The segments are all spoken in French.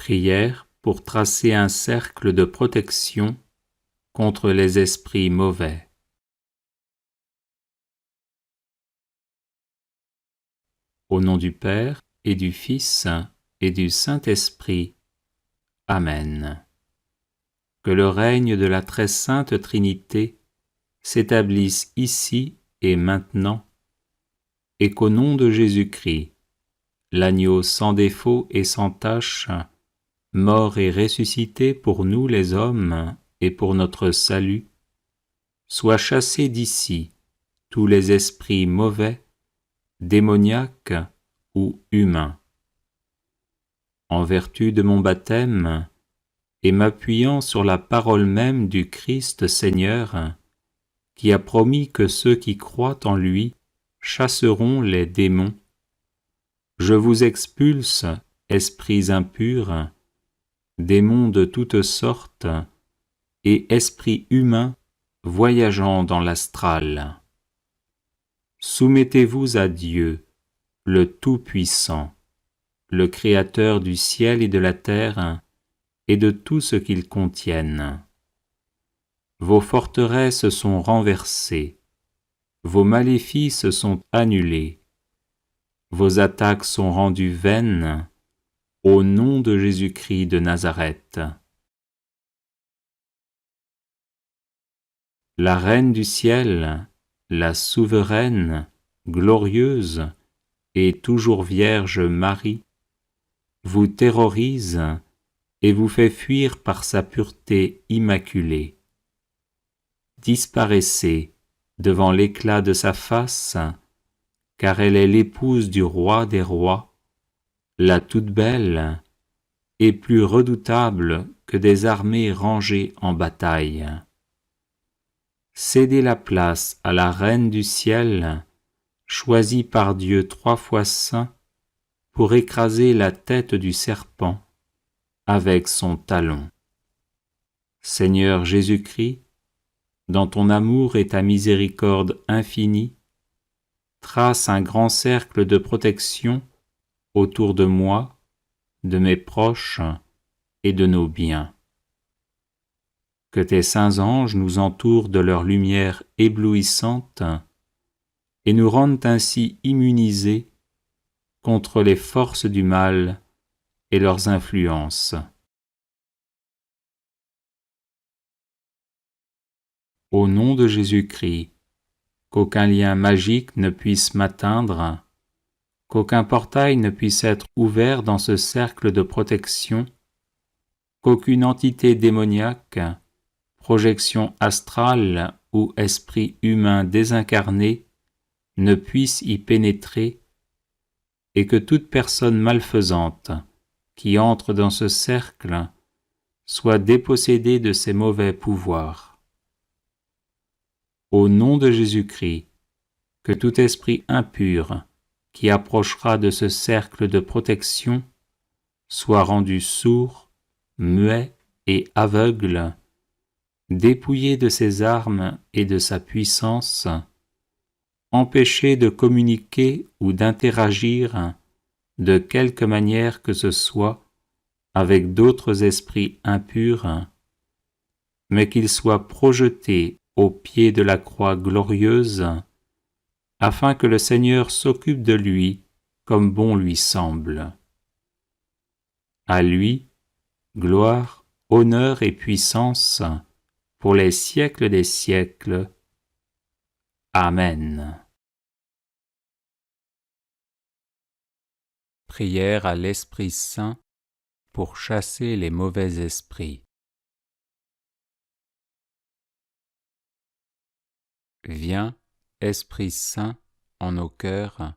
Prière pour tracer un cercle de protection contre les esprits mauvais. Au nom du Père et du Fils et du Saint-Esprit. Amen. Que le règne de la très sainte Trinité s'établisse ici et maintenant, et qu'au nom de Jésus-Christ, l'agneau sans défaut et sans tache, mort et ressuscité pour nous les hommes et pour notre salut, soient chassés d'ici tous les esprits mauvais, démoniaques ou humains. En vertu de mon baptême, et m'appuyant sur la parole même du Christ Seigneur, qui a promis que ceux qui croient en lui chasseront les démons, je vous expulse, esprits impurs, démons de toutes sortes, et esprits humains voyageant dans l'astral. Soumettez-vous à Dieu, le Tout-Puissant, le Créateur du ciel et de la terre, et de tout ce qu'ils contiennent. Vos forteresses sont renversées, vos maléfices sont annulés, vos attaques sont rendues vaines, au nom de Jésus-Christ de Nazareth. La Reine du ciel, la souveraine, glorieuse et toujours vierge Marie, vous terrorise et vous fait fuir par sa pureté immaculée. Disparaissez devant l'éclat de sa face, car elle est l'épouse du roi des rois, la toute belle et plus redoutable que des armées rangées en bataille. Cédez la place à la Reine du ciel, choisie par Dieu 3 fois saint, pour écraser la tête du serpent avec son talon. Seigneur Jésus-Christ, dans ton amour et ta miséricorde infinie, trace un grand cercle de protection autour de moi, de mes proches et de nos biens. Que tes saints anges nous entourent de leur lumière éblouissante et nous rendent ainsi immunisés contre les forces du mal et leurs influences. Au nom de Jésus-Christ, qu'aucun lien magique ne puisse m'atteindre, qu'aucun portail ne puisse être ouvert dans ce cercle de protection, qu'aucune entité démoniaque, projection astrale ou esprit humain désincarné ne puisse y pénétrer, et que toute personne malfaisante qui entre dans ce cercle soit dépossédée de ses mauvais pouvoirs. Au nom de Jésus-Christ, que tout esprit impur qui approchera de ce cercle de protection soit rendu sourd, muet et aveugle, dépouillé de ses armes et de sa puissance, empêché de communiquer ou d'interagir de quelque manière que ce soit avec d'autres esprits impurs, mais qu'il soit projeté au pied de la croix glorieuse, afin que le Seigneur s'occupe de lui comme bon lui semble. À lui, gloire, honneur et puissance pour les siècles des siècles. Amen. Prière à l'Esprit Saint pour chasser les mauvais esprits. Viens, Esprit Saint, en nos cœurs,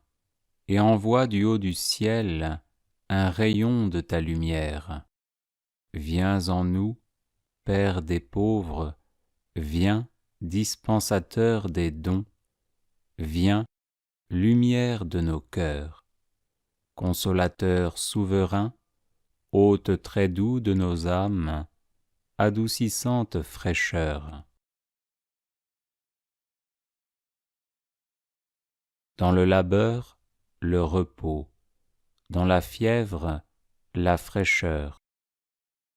et envoie du haut du ciel un rayon de ta lumière. Viens en nous, Père des pauvres, viens, dispensateur des dons, viens, lumière de nos cœurs, consolateur souverain, hôte très doux de nos âmes, adoucissante fraîcheur. Dans le labeur, le repos, dans la fièvre, la fraîcheur,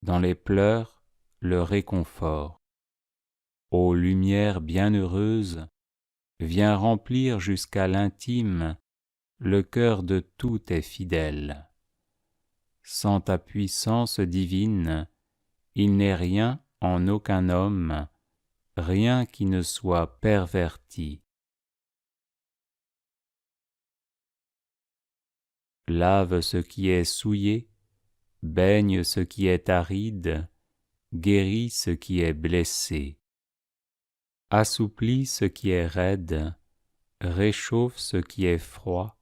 dans les pleurs, le réconfort. Ô lumière bienheureuse, viens remplir jusqu'à l'intime le cœur de tous tes fidèles. Sans ta puissance divine, il n'est rien en aucun homme, rien qui ne soit perverti. Lave ce qui est souillé, baigne ce qui est aride, guéris ce qui est blessé. Assouplis ce qui est raide, réchauffe ce qui est froid,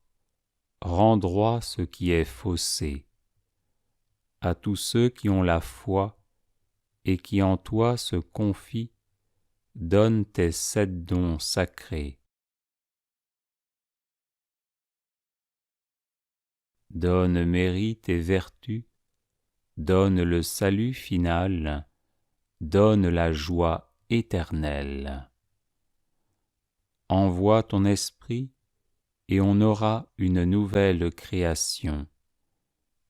rends droit ce qui est faussé. À tous ceux qui ont la foi et qui en toi se confient, donne tes 7 dons sacrés. Donne mérite et vertu, donne le salut final, donne la joie éternelle. Envoie ton esprit, et on aura une nouvelle création,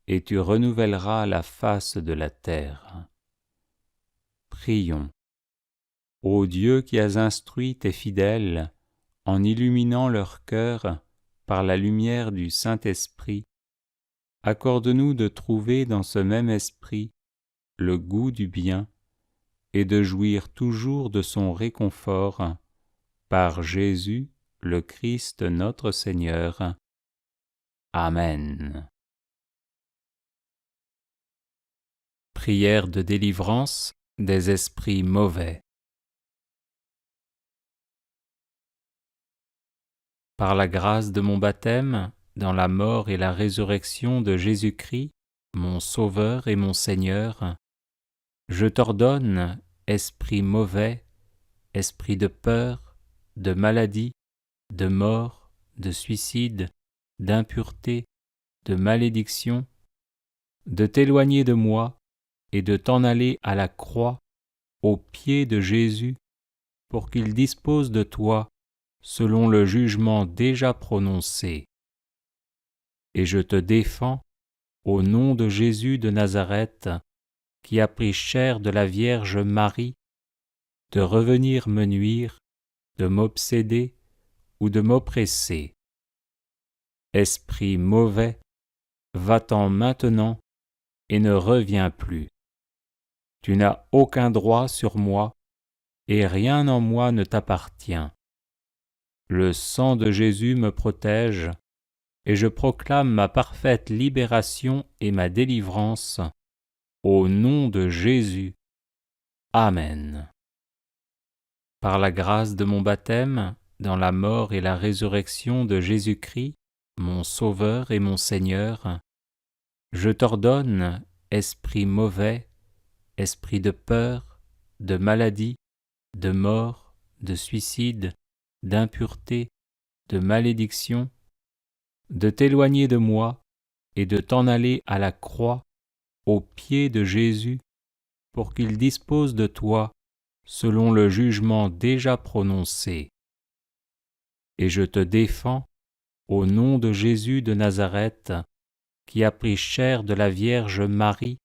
et tu renouvelleras la face de la terre. Prions. Ô Dieu qui as instruit tes fidèles, en illuminant leur cœur par la lumière du Saint-Esprit, accorde-nous de trouver dans ce même esprit le goût du bien et de jouir toujours de son réconfort, par Jésus, le Christ notre Seigneur. Amen. Prière de délivrance des esprits mauvais. Par la grâce de mon baptême, dans la mort et la résurrection de Jésus-Christ, mon Sauveur et mon Seigneur, je t'ordonne, esprit mauvais, esprit de peur, de maladie, de mort, de suicide, d'impureté, de malédiction, de t'éloigner de moi et de t'en aller à la croix, aux pieds de Jésus, pour qu'il dispose de toi selon le jugement déjà prononcé. Et je te défends, au nom de Jésus de Nazareth, qui a pris chair de la Vierge Marie, de revenir me nuire, de m'obséder ou de m'oppresser. Esprit mauvais, va-t'en maintenant et ne reviens plus. Tu n'as aucun droit sur moi, et rien en moi ne t'appartient. Le sang de Jésus me protège, et je proclame ma parfaite libération et ma délivrance, au nom de Jésus. Amen. Par la grâce de mon baptême, dans la mort et la résurrection de Jésus-Christ, mon Sauveur et mon Seigneur, je t'ordonne, esprit mauvais, esprit de peur, de maladie, de mort, de suicide, d'impureté, de malédiction, de t'éloigner de moi et de t'en aller à la croix, aux pieds de Jésus, pour qu'il dispose de toi selon le jugement déjà prononcé. Et je te défends, au nom de Jésus de Nazareth, qui a pris chair de la Vierge Marie,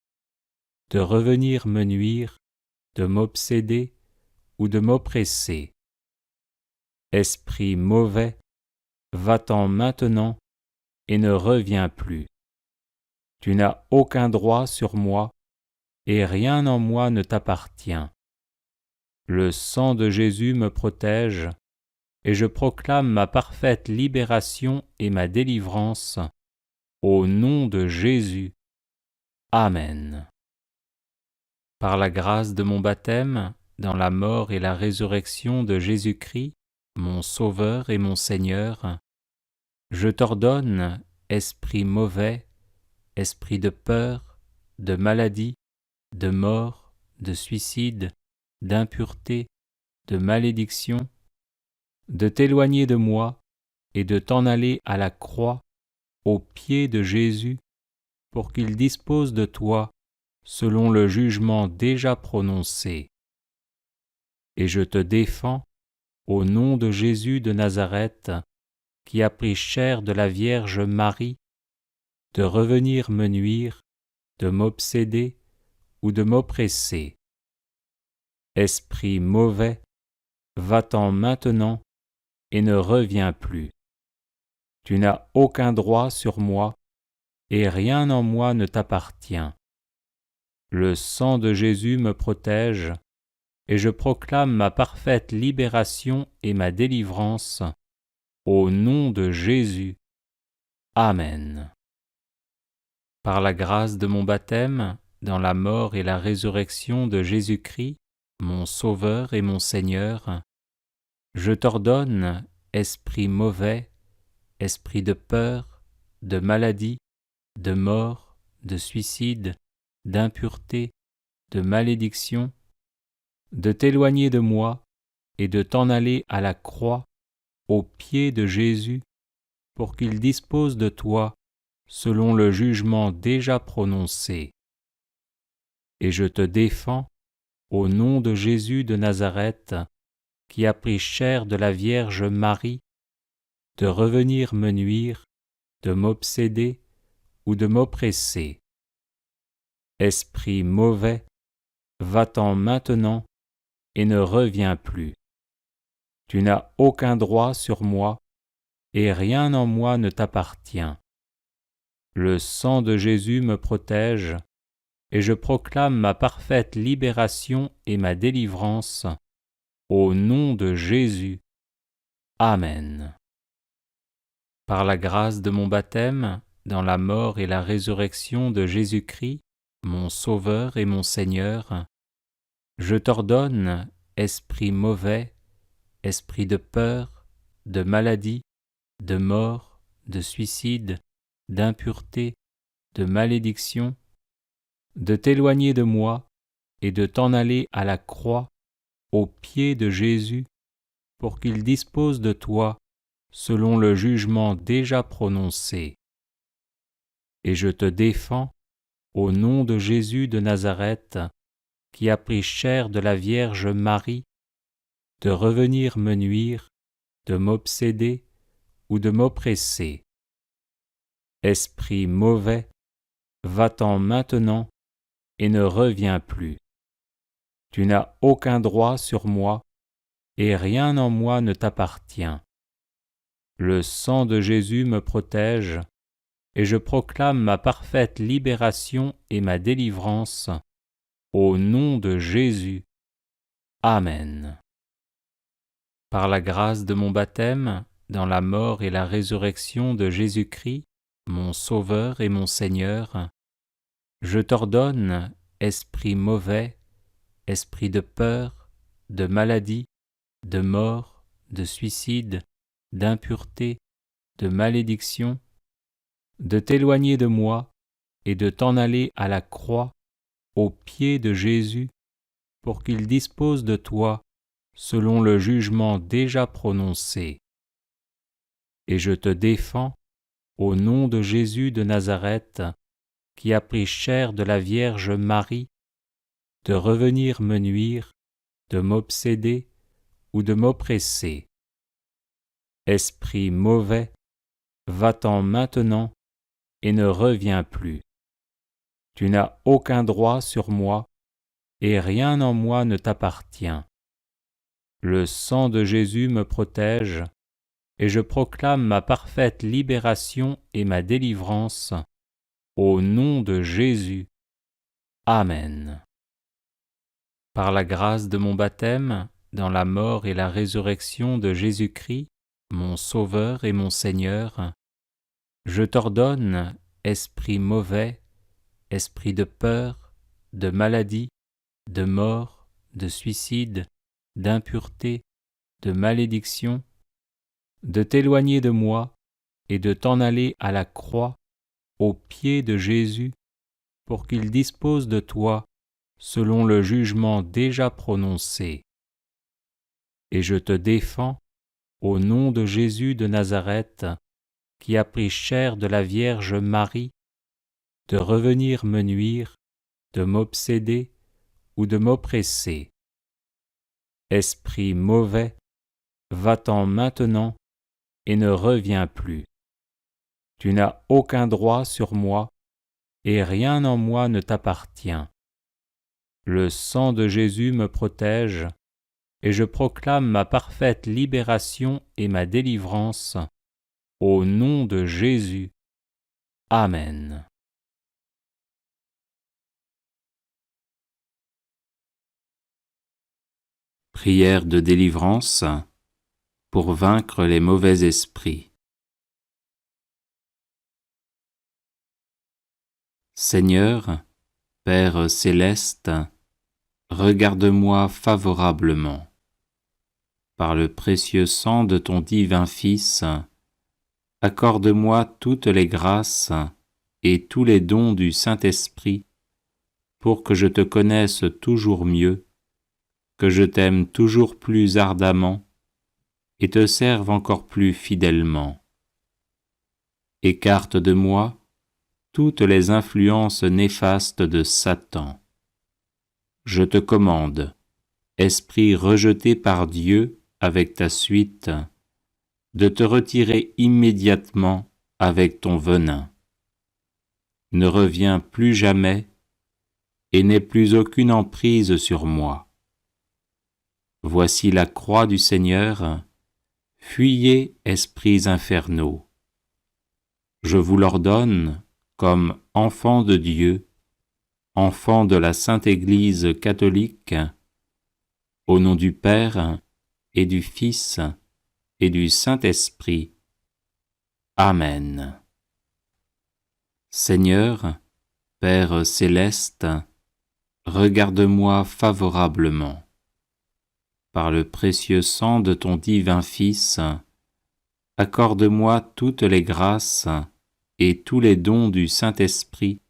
de revenir me nuire, de m'obséder ou de m'oppresser. Esprit mauvais, va-t'en maintenant et ne reviens plus. Tu n'as aucun droit sur moi, et rien en moi ne t'appartient. Le sang de Jésus me protège, et je proclame ma parfaite libération et ma délivrance, au nom de Jésus. Amen. Par la grâce de mon baptême, dans la mort et la résurrection de Jésus-Christ, mon Sauveur et mon Seigneur, je t'ordonne, esprit mauvais, esprit de peur, de maladie, de mort, de suicide, d'impureté, de malédiction, de t'éloigner de moi et de t'en aller à la croix, aux pieds de Jésus, pour qu'il dispose de toi selon le jugement déjà prononcé. Et je te défends, au nom de Jésus de Nazareth, qui a pris chair de la Vierge Marie, de revenir me nuire, de m'obséder ou de m'oppresser. Esprit mauvais, va-t'en maintenant et ne reviens plus. Tu n'as aucun droit sur moi et rien en moi ne t'appartient. Le sang de Jésus me protège et je proclame ma parfaite libération et ma délivrance au nom de Jésus. Amen. Par la grâce de mon baptême, dans la mort et la résurrection de Jésus-Christ, mon Sauveur et mon Seigneur, je t'ordonne, esprit mauvais, esprit de peur, de maladie, de mort, de suicide, d'impureté, de malédiction, de t'éloigner de moi et de t'en aller à la croix, aux pieds de Jésus, pour qu'il dispose de toi selon le jugement déjà prononcé. Et je te défends, au nom de Jésus de Nazareth, qui a pris chair de la Vierge Marie, de revenir me nuire, de m'obséder ou de m'oppresser. Esprit mauvais, va-t'en maintenant et ne reviens plus. Tu n'as aucun droit sur moi et rien en moi ne t'appartient. Le sang de Jésus me protège et je proclame ma parfaite libération et ma délivrance au nom de Jésus. Amen. Par la grâce de mon baptême, dans la mort et la résurrection de Jésus-Christ, mon Sauveur et mon Seigneur, je t'ordonne, esprit mauvais, esprit de peur, de maladie, de mort, de suicide, d'impureté, de malédiction, de t'éloigner de moi et de t'en aller à la croix, aux pieds de Jésus, pour qu'il dispose de toi selon le jugement déjà prononcé. Et je te défends, au nom de Jésus de Nazareth, qui a pris chair de la Vierge Marie, de revenir me nuire, de m'obséder ou de m'oppresser. Esprit mauvais, va-t'en maintenant et ne reviens plus. Tu n'as aucun droit sur moi et rien en moi ne t'appartient. Le sang de Jésus me protège et je proclame ma parfaite libération et ma délivrance au nom de Jésus. Amen. Par la grâce de mon baptême, dans la mort et la résurrection de Jésus-Christ, mon Sauveur et mon Seigneur, je t'ordonne, esprit mauvais, esprit de peur, de maladie, de mort, de suicide, d'impureté, de malédiction, de t'éloigner de moi et de t'en aller à la croix, aux pieds de Jésus, pour qu'il dispose de toi selon le jugement déjà prononcé. Et je te défends, au nom de Jésus de Nazareth, qui a pris chair de la Vierge Marie, de revenir me nuire, de m'obséder ou de m'oppresser. Esprit mauvais, va-t'en maintenant et ne reviens plus. Tu n'as aucun droit sur moi et rien en moi ne t'appartient. Le sang de Jésus me protège et je proclame ma parfaite libération et ma délivrance au nom de Jésus. Amen. Par la grâce de mon baptême, dans la mort et la résurrection de Jésus-Christ, mon Sauveur et mon Seigneur, je t'ordonne, esprit mauvais, esprit de peur, de maladie, de mort, de suicide, d'impureté, de malédiction, de t'éloigner de moi et de t'en aller à la croix, aux pieds de Jésus, pour qu'il dispose de toi selon le jugement déjà prononcé. Et je te défends, au nom de Jésus de Nazareth, qui a pris chair de la Vierge Marie, de revenir me nuire, de m'obséder ou de m'oppresser. Esprit mauvais, va-t'en maintenant et ne reviens plus. Tu n'as aucun droit sur moi et rien en moi ne t'appartient. Le sang de Jésus me protège, et je proclame ma parfaite libération et ma délivrance. Au nom de Jésus. Amen. Prière de délivrance pour vaincre les mauvais esprits. Seigneur, Père céleste, regarde-moi favorablement. Par le précieux sang de ton divin Fils, accorde-moi toutes les grâces et tous les dons du Saint-Esprit pour que je te connaisse toujours mieux, que je t'aime toujours plus ardemment et te serve encore plus fidèlement. Écarte de moi toutes les influences néfastes de Satan. Je te commande, esprit rejeté par Dieu avec ta suite, de te retirer immédiatement avec ton venin. Ne reviens plus jamais et n'aie plus aucune emprise sur moi. Voici la croix du Seigneur, fuyez, esprits infernaux. Je vous l'ordonne comme enfants de Dieu, enfants de la Sainte Église catholique, au nom du Père et du Fils et du Saint-Esprit. Amen. Seigneur, Père céleste, regarde-moi favorablement. Par le précieux sang de ton divin Fils, accorde-moi toutes les grâces et tous les dons du Saint-Esprit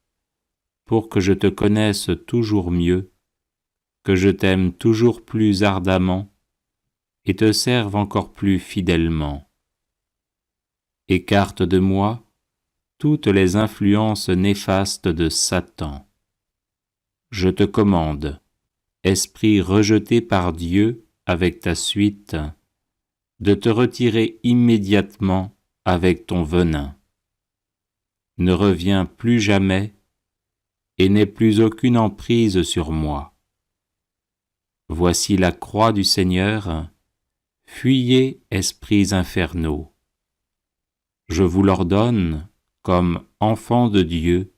pour que je te connaisse toujours mieux, que je t'aime toujours plus ardemment et te serve encore plus fidèlement. Écarte de moi toutes les influences néfastes de Satan. Je te commande, esprit rejeté par Dieu avec ta suite, de te retirer immédiatement avec ton venin. Ne reviens plus jamais et n'aie plus aucune emprise sur moi. Voici la croix du Seigneur, fuyez, esprits infernaux. Je vous l'ordonne comme enfants de Dieu,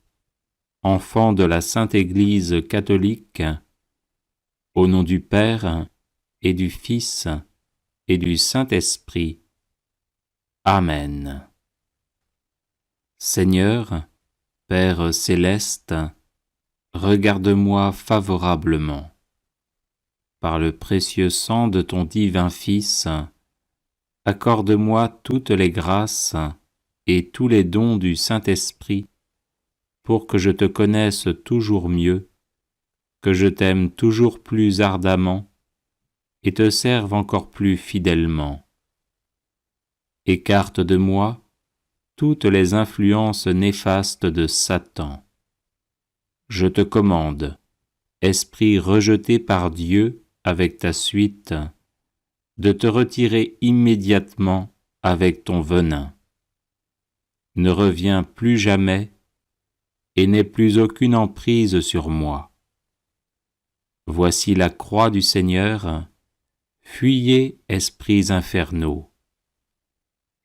enfants de la Sainte Église catholique, au nom du Père et du Fils et du Saint-Esprit. Amen. Seigneur, Père céleste, regarde-moi favorablement. Par le précieux sang de ton divin Fils, accorde-moi toutes les grâces et tous les dons du Saint-Esprit pour que je te connaisse toujours mieux, que je t'aime toujours plus ardemment et te serve encore plus fidèlement. Écarte de moi toutes les influences néfastes de Satan. Je te commande, esprit rejeté par Dieu avec ta suite, de te retirer immédiatement avec ton venin. Ne reviens plus jamais et n'aie plus aucune emprise sur moi. Voici la croix du Seigneur, fuyez, esprits infernaux.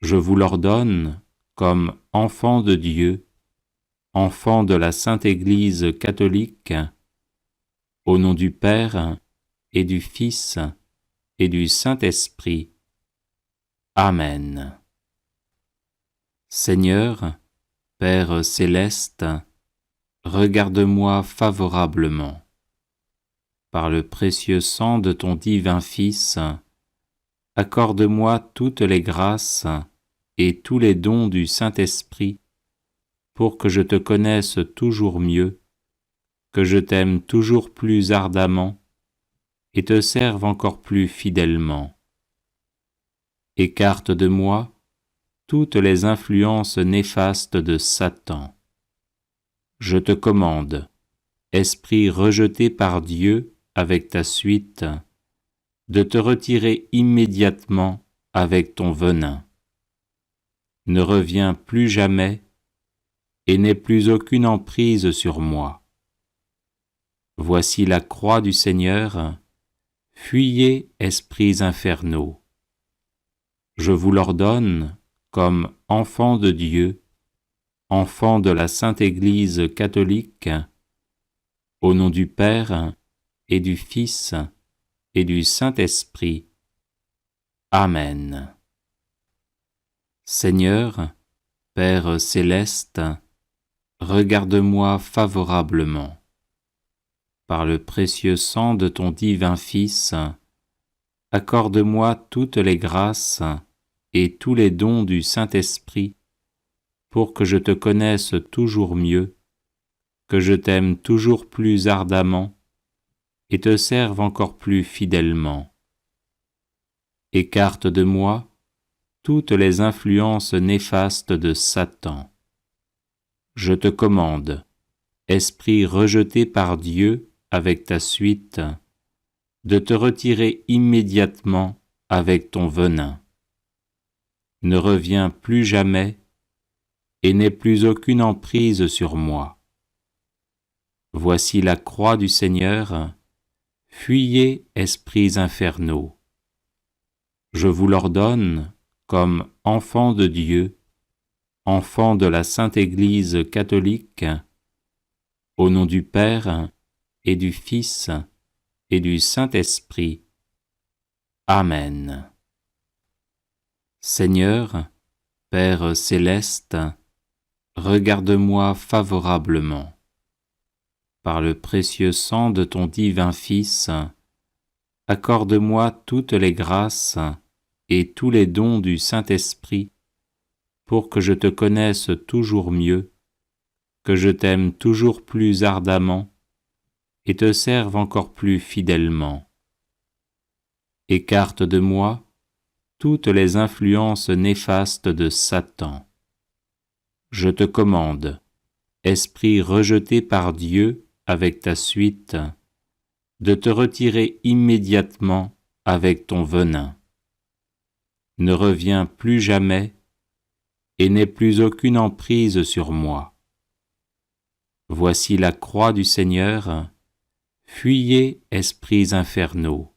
Je vous l'ordonne comme enfants de Dieu, enfants de la Sainte Église catholique, au nom du Père et du Fils et du Saint-Esprit. Amen. Seigneur, Père céleste, regarde-moi favorablement. Par le précieux sang de ton divin Fils, accorde-moi toutes les grâces et tous les dons du Saint-Esprit pour que je te connaisse toujours mieux, que je t'aime toujours plus ardemment et te serve encore plus fidèlement. Écarte de moi toutes les influences néfastes de Satan. Je te commande, esprit rejeté par Dieu avec ta suite, de te retirer immédiatement avec ton venin. Ne reviens plus jamais et n'aie plus aucune emprise sur moi. Voici la croix du Seigneur, fuyez, esprits infernaux. Je vous l'ordonne, comme enfants de Dieu, enfants de la Sainte Église catholique, au nom du Père et du Fils et du Saint-Esprit. Amen. Seigneur, Père céleste, regarde-moi favorablement. Par le précieux sang de ton divin Fils, accorde-moi toutes les grâces et tous les dons du Saint-Esprit, pour que je te connaisse toujours mieux, que je t'aime toujours plus ardemment et te serve encore plus fidèlement. Écarte de moi toutes les influences néfastes de Satan. Je te commande, esprit rejeté par Dieu avec ta suite, de te retirer immédiatement avec ton venin. Ne reviens plus jamais et n'aie plus aucune emprise sur moi. Voici la croix du Seigneur, fuyez, esprits infernaux. Je vous l'ordonne, comme enfants de Dieu, enfants de la Sainte Église catholique, au nom du Père et du Fils et du Saint-Esprit. Amen. Seigneur, Père céleste, regarde-moi favorablement. Par le précieux sang de ton divin Fils, accorde-moi toutes les grâces et tous les dons du Saint-Esprit, pour que je te connaisse toujours mieux, que je t'aime toujours plus ardemment et te serve encore plus fidèlement. Écarte de moi toutes les influences néfastes de Satan. Je te commande, esprit rejeté par Dieu avec ta suite, de te retirer immédiatement avec ton venin. Ne reviens plus jamais et n'aie plus aucune emprise sur moi. Voici la croix du Seigneur, fuyez, esprits infernaux.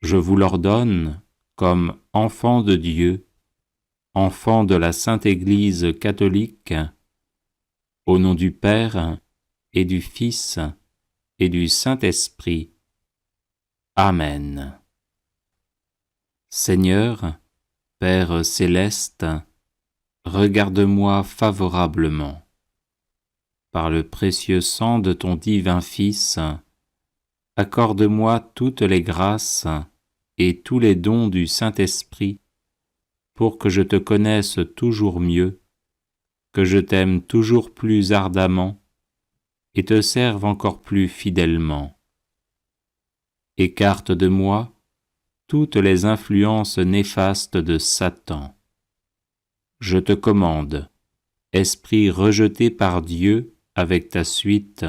Je vous l'ordonne, comme enfants de Dieu, enfants de la Sainte Église catholique, au nom du Père et du Fils et du Saint-Esprit. Amen. Seigneur, Père céleste, regarde-moi favorablement. Par le précieux sang de ton divin Fils, accorde-moi toutes les grâces et tous les dons du Saint-Esprit, pour que je te connaisse toujours mieux, que je t'aime toujours plus ardemment et te serve encore plus fidèlement. Écarte de moi toutes les influences néfastes de Satan. Je te commande, esprit rejeté par Dieu avec ta suite,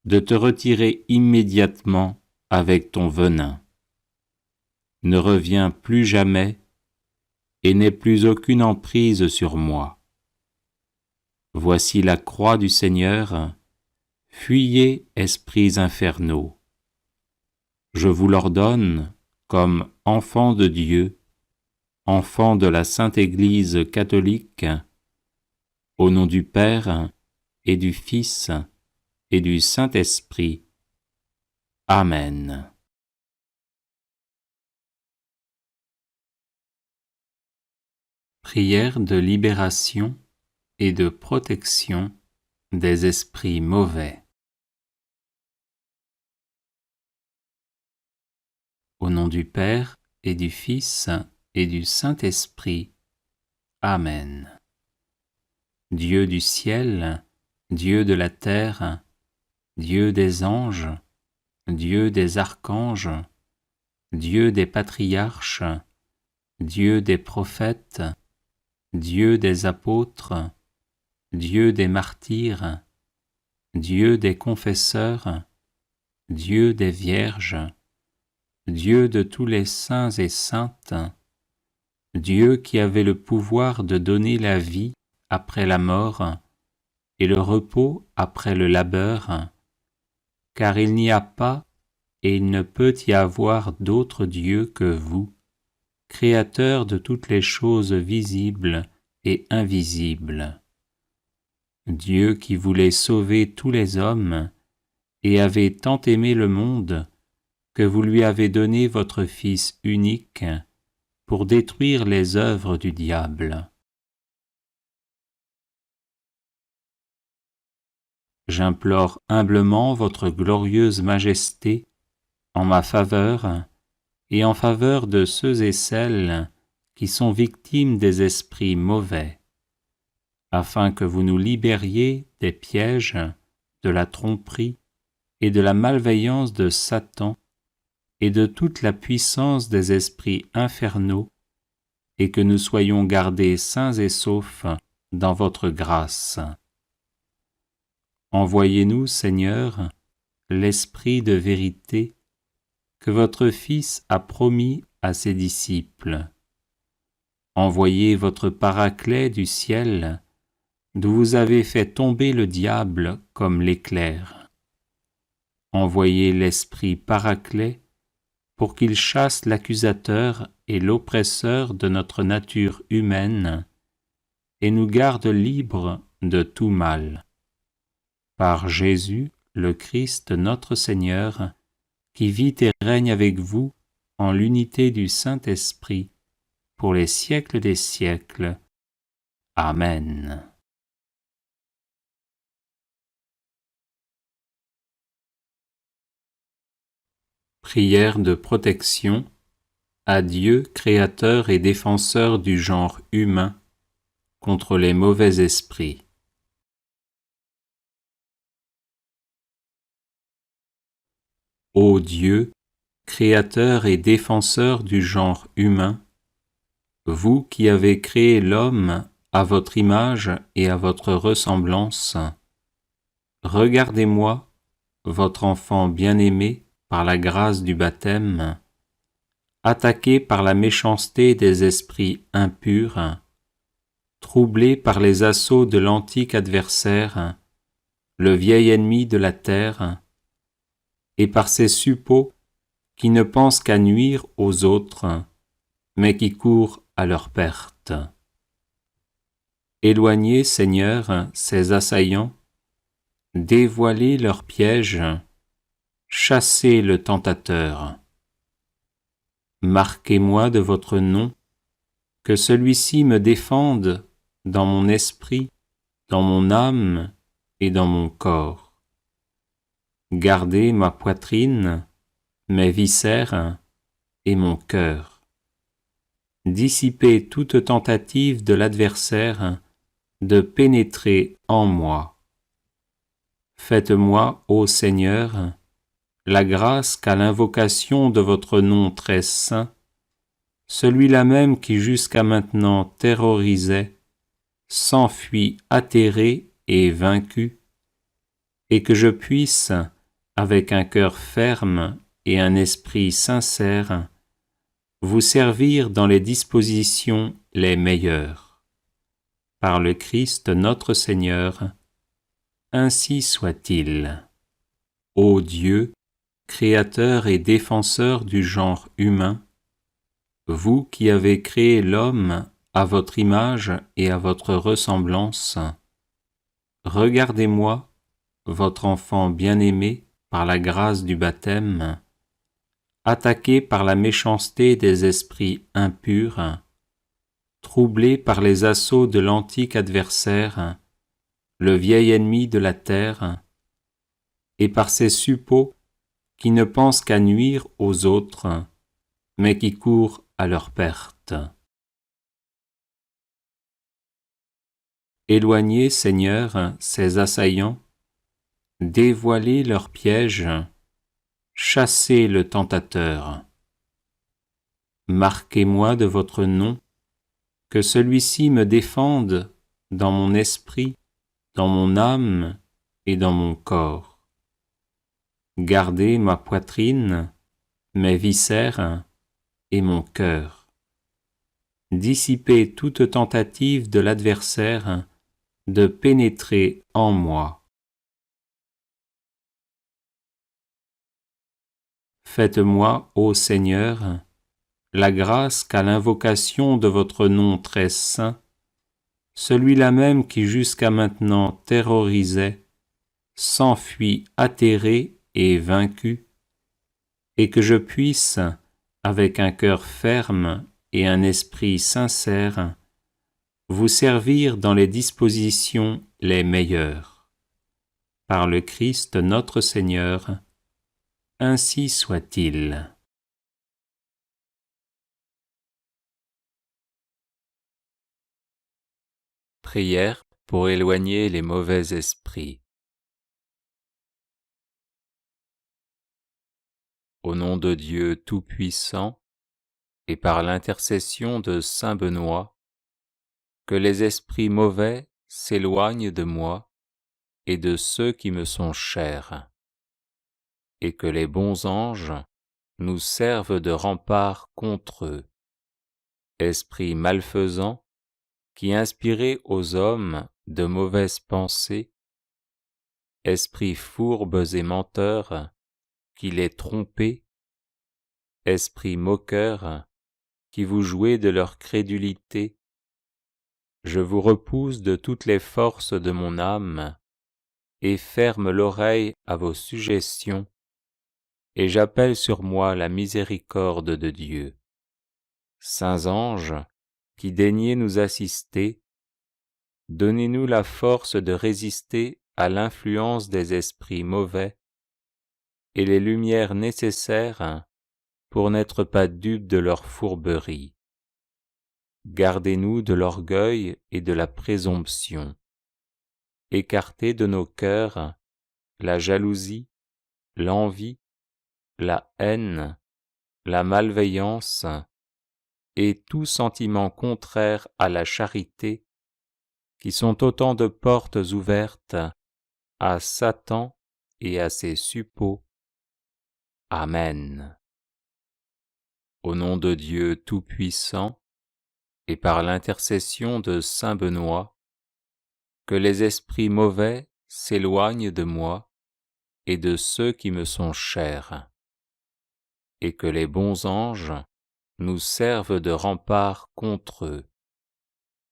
de te retirer immédiatement avec ton venin. Ne reviens plus jamais et n'aie plus aucune emprise sur moi. Voici la croix du Seigneur, fuyez, esprits infernaux. Je vous l'ordonne, comme enfants de Dieu, enfants de la Sainte Église catholique, au nom du Père et du Fils et du Saint-Esprit. Amen. Prière de libération et de protection des esprits mauvais. Au nom du Père et du Fils et du Saint-Esprit. Amen. Dieu du ciel, Dieu de la terre, Dieu des anges, Dieu des archanges, Dieu des patriarches, Dieu des prophètes, Dieu des apôtres, Dieu des martyrs, Dieu des confesseurs, Dieu des vierges, Dieu de tous les saints et saintes, Dieu qui avait le pouvoir de donner la vie après la mort et le repos après le labeur, car il n'y a pas et il ne peut y avoir d'autre Dieu que vous, Créateur de toutes les choses visibles et invisibles. Dieu qui voulait sauver tous les hommes et avait tant aimé le monde que vous lui avez donné votre Fils unique pour détruire les œuvres du diable. J'implore humblement votre glorieuse majesté en ma faveur et en faveur de ceux et celles qui sont victimes des esprits mauvais, afin que vous nous libériez des pièges, de la tromperie et de la malveillance de Satan et de toute la puissance des esprits infernaux, et que nous soyons gardés sains et saufs dans votre grâce. Envoyez-nous, Seigneur, l'Esprit de vérité que votre Fils a promis à ses disciples. Envoyez votre Paraclet du ciel, d'où vous avez fait tomber le diable comme l'éclair. Envoyez l'Esprit Paraclet pour qu'il chasse l'accusateur et l'oppresseur de notre nature humaine et nous garde libres de tout mal. Par Jésus, le Christ notre Seigneur, qui vit et règne avec vous en l'unité du Saint-Esprit, pour les siècles des siècles. Amen. Prière de protection à Dieu, créateur et défenseur du genre humain, contre les mauvais esprits. Ô Dieu, créateur et défenseur du genre humain, vous qui avez créé l'homme à votre image et à votre ressemblance, regardez-moi, votre enfant bien-aimé par la grâce du baptême, attaqué par la méchanceté des esprits impurs, troublé par les assauts de l'antique adversaire, le vieil ennemi de la terre, et par ces suppôts qui ne pensent qu'à nuire aux autres, mais qui courent à leur perte. Éloignez, Seigneur, ces assaillants, dévoilez leurs pièges, chassez le tentateur. Marquez-moi de votre nom, que celui-ci me défende dans mon esprit, dans mon âme et dans mon corps. Gardez ma poitrine, mes viscères et mon cœur. Dissipez toute tentative de l'adversaire de pénétrer en moi. Faites-moi, ô Seigneur, la grâce qu'à l'invocation de votre nom très saint, celui-là même qui jusqu'à maintenant terrorisait, s'enfuit atterré et vaincu, et que je puisse, avec un cœur ferme et un esprit sincère, vous servir dans les dispositions les meilleures. Par le Christ notre Seigneur, ainsi soit-il. Ô Dieu, créateur et défenseur du genre humain, vous qui avez créé l'homme à votre image et à votre ressemblance, regardez-moi, votre enfant bien-aimé par la grâce du baptême, attaqué par la méchanceté des esprits impurs, troublé par les assauts de l'antique adversaire, le vieil ennemi de la terre, et par ces suppôts qui ne pensent qu'à nuire aux autres, mais qui courent à leur perte. Éloignez, Seigneur, ces assaillants, dévoilez leurs pièges, chassez le tentateur. Marquez-moi de votre nom, que celui-ci me défende dans mon esprit, dans mon âme et dans mon corps. Gardez ma poitrine, mes viscères et mon cœur. Dissipez toute tentative de l'adversaire de pénétrer en moi. Faites-moi, ô Seigneur, la grâce qu'à l'invocation de votre nom très saint, celui-là même qui jusqu'à maintenant terrorisait, s'enfuit atterré et vaincu, et que je puisse, avec un cœur ferme et un esprit sincère, vous servir dans les dispositions les meilleures. Par le Christ notre Seigneur, ainsi soit-il. Prière pour éloigner les mauvais esprits. Au nom de Dieu Tout-Puissant, et par l'intercession de saint Benoît, que les esprits mauvais s'éloignent de moi et de ceux qui me sont chers, et que les bons anges nous servent de rempart contre eux. Esprits malfaisants, qui inspirez aux hommes de mauvaises pensées, esprits fourbes et menteurs, qui les trompez, esprits moqueurs, qui vous jouez de leur crédulité, je vous repousse de toutes les forces de mon âme, et ferme l'oreille à vos suggestions, et j'appelle sur moi la miséricorde de Dieu. Saints anges, qui daignez nous assister, donnez-nous la force de résister à l'influence des esprits mauvais, et les lumières nécessaires pour n'être pas dupes de leur fourberie. Gardez-nous de l'orgueil et de la présomption. Écartez de nos cœurs la jalousie, l'envie, la haine, la malveillance et tout sentiment contraire à la charité, qui sont autant de portes ouvertes à Satan et à ses suppôts. Amen. Au nom de Dieu Tout-Puissant, et par l'intercession de saint Benoît, que les esprits mauvais s'éloignent de moi et de ceux qui me sont chers, et que les bons anges nous servent de rempart contre eux.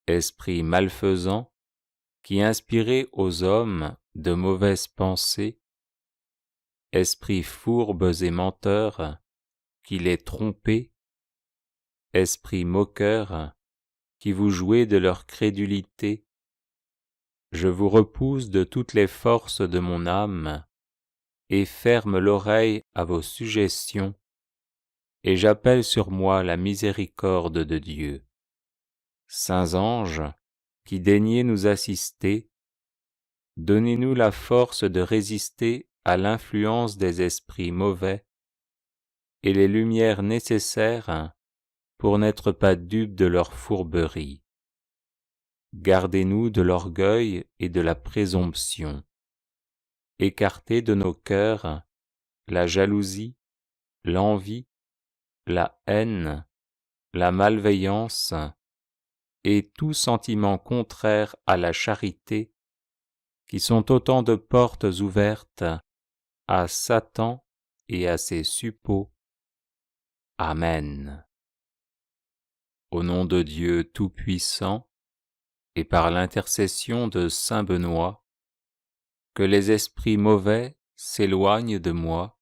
Esprits malfaisants, qui inspirez aux hommes de mauvaises pensées, esprits fourbes et menteurs, qui les trompez, esprits moqueurs, qui vous jouez de leur crédulité, je vous repousse de toutes les forces de mon âme, et ferme l'oreille à vos suggestions, et j'appelle sur moi la miséricorde de Dieu. Saints anges, qui daignez nous assister, donnez-nous la force de résister à l'influence des esprits mauvais, et les lumières nécessaires pour n'être pas dupes de leur fourberie. Gardez-nous de l'orgueil et de la présomption. Écartez de nos cœurs la jalousie, l'envie, la haine, la malveillance et tout sentiment contraire à la charité, qui sont autant de portes ouvertes à Satan et à ses suppôts. Amen. Au nom de Dieu Tout-Puissant, et par l'intercession de saint Benoît, que les esprits mauvais s'éloignent de moi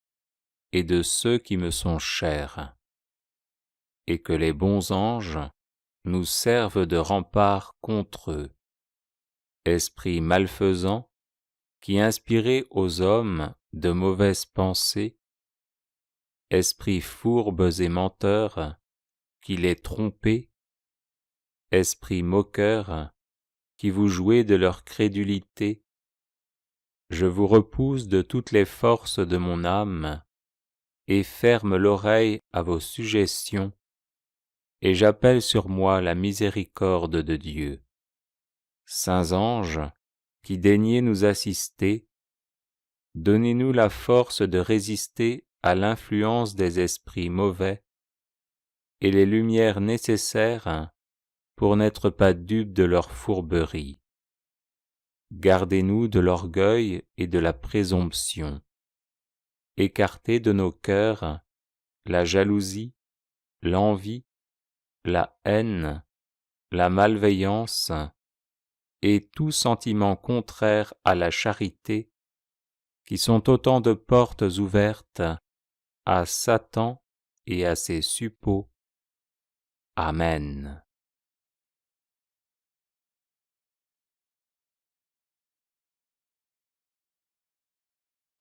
et de ceux qui me sont chers, et que les bons anges nous servent de rempart contre eux. Esprits malfaisants, qui inspirez aux hommes de mauvaises pensées, esprits fourbes et menteurs, qui les trompez, esprits moqueurs, qui vous jouez de leur crédulité, je vous repousse de toutes les forces de mon âme, et ferme l'oreille à vos suggestions, et j'appelle sur moi la miséricorde de Dieu. Saints anges, qui daignez nous assister, donnez-nous la force de résister à l'influence des esprits mauvais, et les lumières nécessaires pour n'être pas dupes de leur fourberie. Gardez-nous de l'orgueil et de la présomption. La jalousie, l'envie, la haine, la malveillance et tout sentiment contraire à la charité, qui sont autant de portes ouvertes à Satan et à ses suppôts. Amen. Au nom de Dieu Tout-Puissant, et par l'intercession de saint Benoît, que les esprits mauvais s'éloignent de moi et de ceux qui me sont chers, et que les bons anges nous servent de rempart contre eux. Esprits malfaisants, qui inspirez aux hommes de mauvaises pensées, esprits fourbes et menteurs, qui les trompez, esprits moqueurs, qui vous jouez de leur crédulité, je vous repousse de toutes les forces de mon âme, et ferme l'oreille à vos suggestions, et j'appelle sur moi la miséricorde de Dieu. Saints anges, qui daignez nous assister, donnez-nous la force de résister à l'influence des esprits mauvais, et les lumières nécessaires pour n'être pas dupes de leur fourberie. Gardez-nous de l'orgueil et de la présomption. Écartez de nos cœurs la jalousie, l'envie, la haine, la malveillance et tout sentiment contraire à la charité, qui sont autant de portes ouvertes à Satan et à ses suppôts. Amen.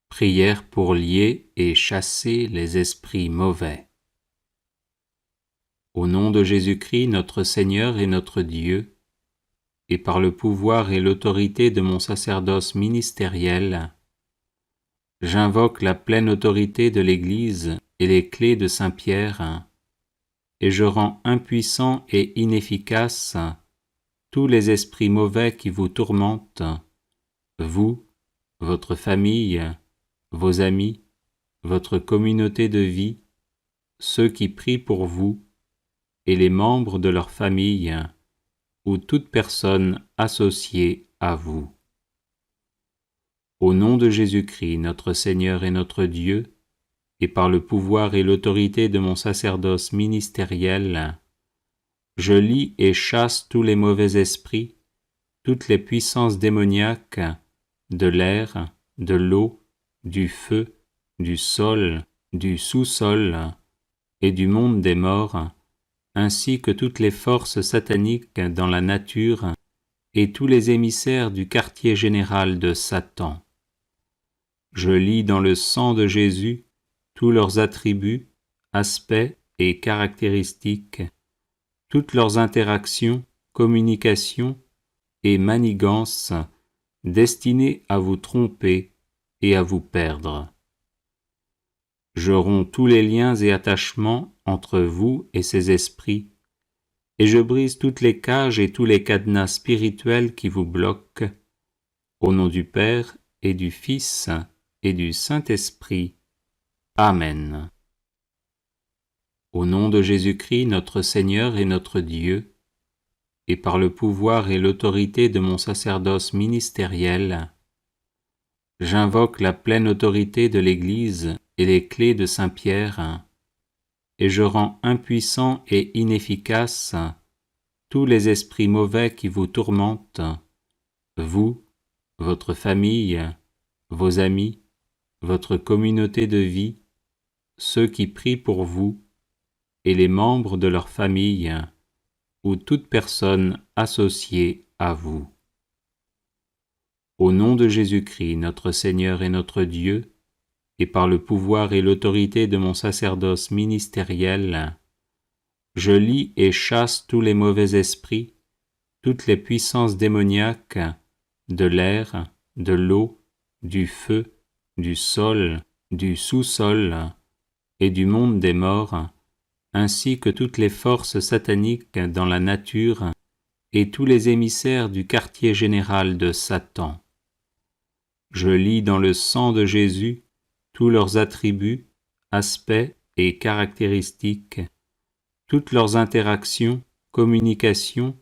Prière pour lier et chasser les esprits mauvais. Au nom de Jésus-Christ, notre Seigneur et notre Dieu, et par le pouvoir et l'autorité de mon sacerdoce ministériel, j'invoque la pleine autorité de l'Église et les clés de Saint-Pierre, et je rends impuissants et inefficaces tous les esprits mauvais qui vous tourmentent, vous, votre famille, vos amis, votre communauté de vie, ceux qui prient pour vous, et les membres de leur famille, ou toute personne associée à vous. Au nom de Jésus-Christ, notre Seigneur et notre Dieu, et par le pouvoir et l'autorité de mon sacerdoce ministériel, je lie et chasse tous les mauvais esprits, toutes les puissances démoniaques de l'air, de l'eau, du feu, du sol, du sous-sol et du monde des morts, ainsi que toutes les forces sataniques dans la nature et tous les émissaires du quartier général de Satan. Je lis dans le sang de Jésus tous leurs attributs, aspects et caractéristiques, toutes leurs interactions, communications et manigances destinées à vous tromper et à vous perdre. Je romps tous les liens et attachements entre vous et ces esprits, et je brise toutes les cages et tous les cadenas spirituels qui vous bloquent, au nom du Père et du Fils et du Saint-Esprit. Amen. Au nom de Jésus-Christ, notre Seigneur et notre Dieu, et par le pouvoir et l'autorité de mon sacerdoce ministériel, j'invoque la pleine autorité de l'Église et les clés de Saint-Pierre, et je rends impuissants et inefficaces tous les esprits mauvais qui vous tourmentent, vous, votre famille, vos amis, votre communauté de vie, ceux qui prient pour vous, et les membres de leur famille, ou toute personne associée à vous. Au nom de Jésus-Christ, notre Seigneur et notre Dieu, et par le pouvoir et l'autorité de mon sacerdoce ministériel, je lie et chasse tous les mauvais esprits, toutes les puissances démoniaques de l'air, de l'eau, du feu, du sol, du sous-sol et du monde des morts, ainsi que toutes les forces sataniques dans la nature et tous les émissaires du quartier général de Satan. Je lis dans le sang de Jésus tous leurs attributs, aspects et caractéristiques, toutes leurs interactions, communications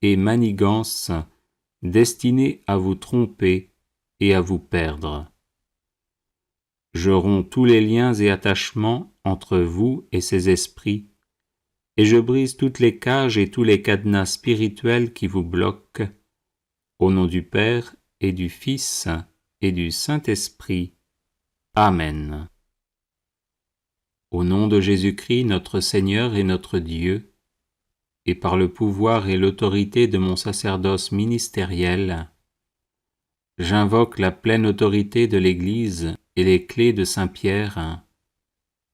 et manigances destinées à vous tromper et à vous perdre. Je romps tous les liens et attachements entre vous et ces esprits, et je brise toutes les cages et tous les cadenas spirituels qui vous bloquent, au nom du Père et du Fils et du Saint-Esprit. Amen. Au nom de Jésus-Christ, notre Seigneur et notre Dieu, et par le pouvoir et l'autorité de mon sacerdoce ministériel, j'invoque la pleine autorité de l'Église et les clés de Saint-Pierre,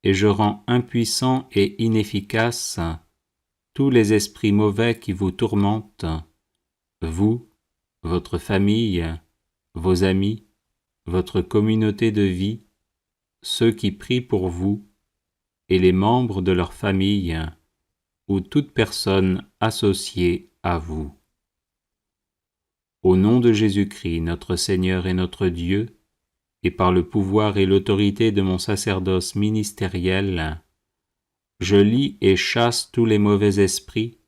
et je rends impuissants et inefficaces tous les esprits mauvais qui vous tourmentent, vous, votre famille, vos amis, votre communauté de vie, ceux qui prient pour vous, et les membres de leur famille, ou toute personne associée à vous. Au nom de Jésus-Christ, notre Seigneur et notre Dieu, et par le pouvoir et l'autorité de mon sacerdoce ministériel, je lie et chasse tous les mauvais esprits,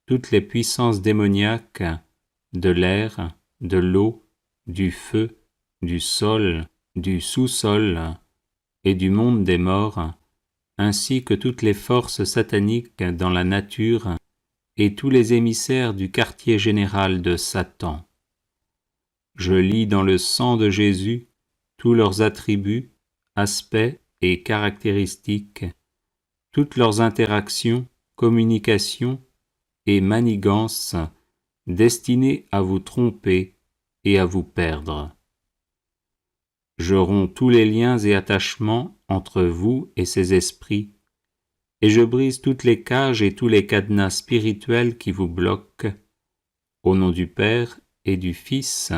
toutes les puissances démoniaques de l'air, de l'eau, du feu, du sol, du sous-sol et du monde des morts, ainsi que toutes les forces sataniques dans la nature et tous les émissaires du quartier général de Satan. Je lis dans le sang de Jésus tous leurs attributs, aspects et caractéristiques, toutes leurs interactions, communications et manigances destinées à vous tromper et à vous perdre. Je romps tous les liens et attachements entre vous et ces esprits, et je brise toutes les cages et tous les cadenas spirituels qui vous bloquent, au nom du Père et du Fils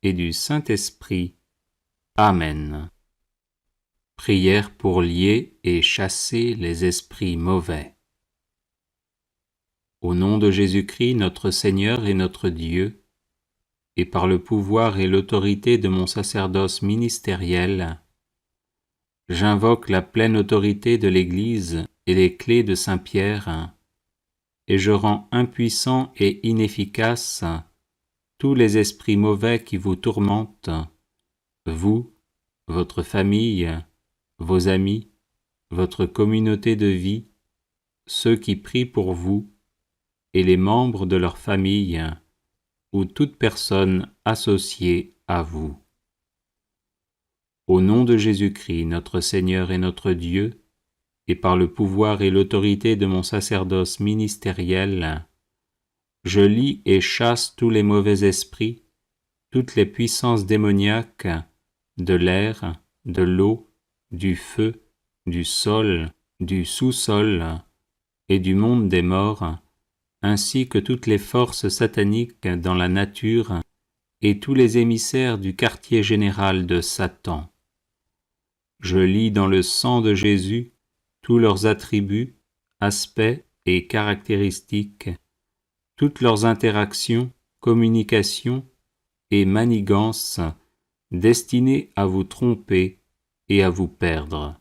et du Saint-Esprit. Amen. Prière pour lier et chasser les esprits mauvais. Au nom de Jésus-Christ, notre Seigneur et notre Dieu, et par le pouvoir et l'autorité de mon sacerdoce ministériel, j'invoque la pleine autorité de l'Église et les clés de Saint-Pierre, et je rends impuissants et inefficaces tous les esprits mauvais qui vous tourmentent, vous, votre famille, vos amis, votre communauté de vie, ceux qui prient pour vous, et les membres de leur famille, ou toute personne associée à vous. Au nom de Jésus-Christ, notre Seigneur et notre Dieu, et par le pouvoir et l'autorité de mon sacerdoce ministériel, je lie et chasse tous les mauvais esprits, toutes les puissances démoniaques de l'air, de l'eau, du feu, du sol, du sous-sol et du monde des morts, ainsi que toutes les forces sataniques dans la nature et tous les émissaires du quartier général de Satan. Je lis dans le sang de Jésus tous leurs attributs, aspects et caractéristiques, toutes leurs interactions, communications et manigances destinées à vous tromper et à vous perdre.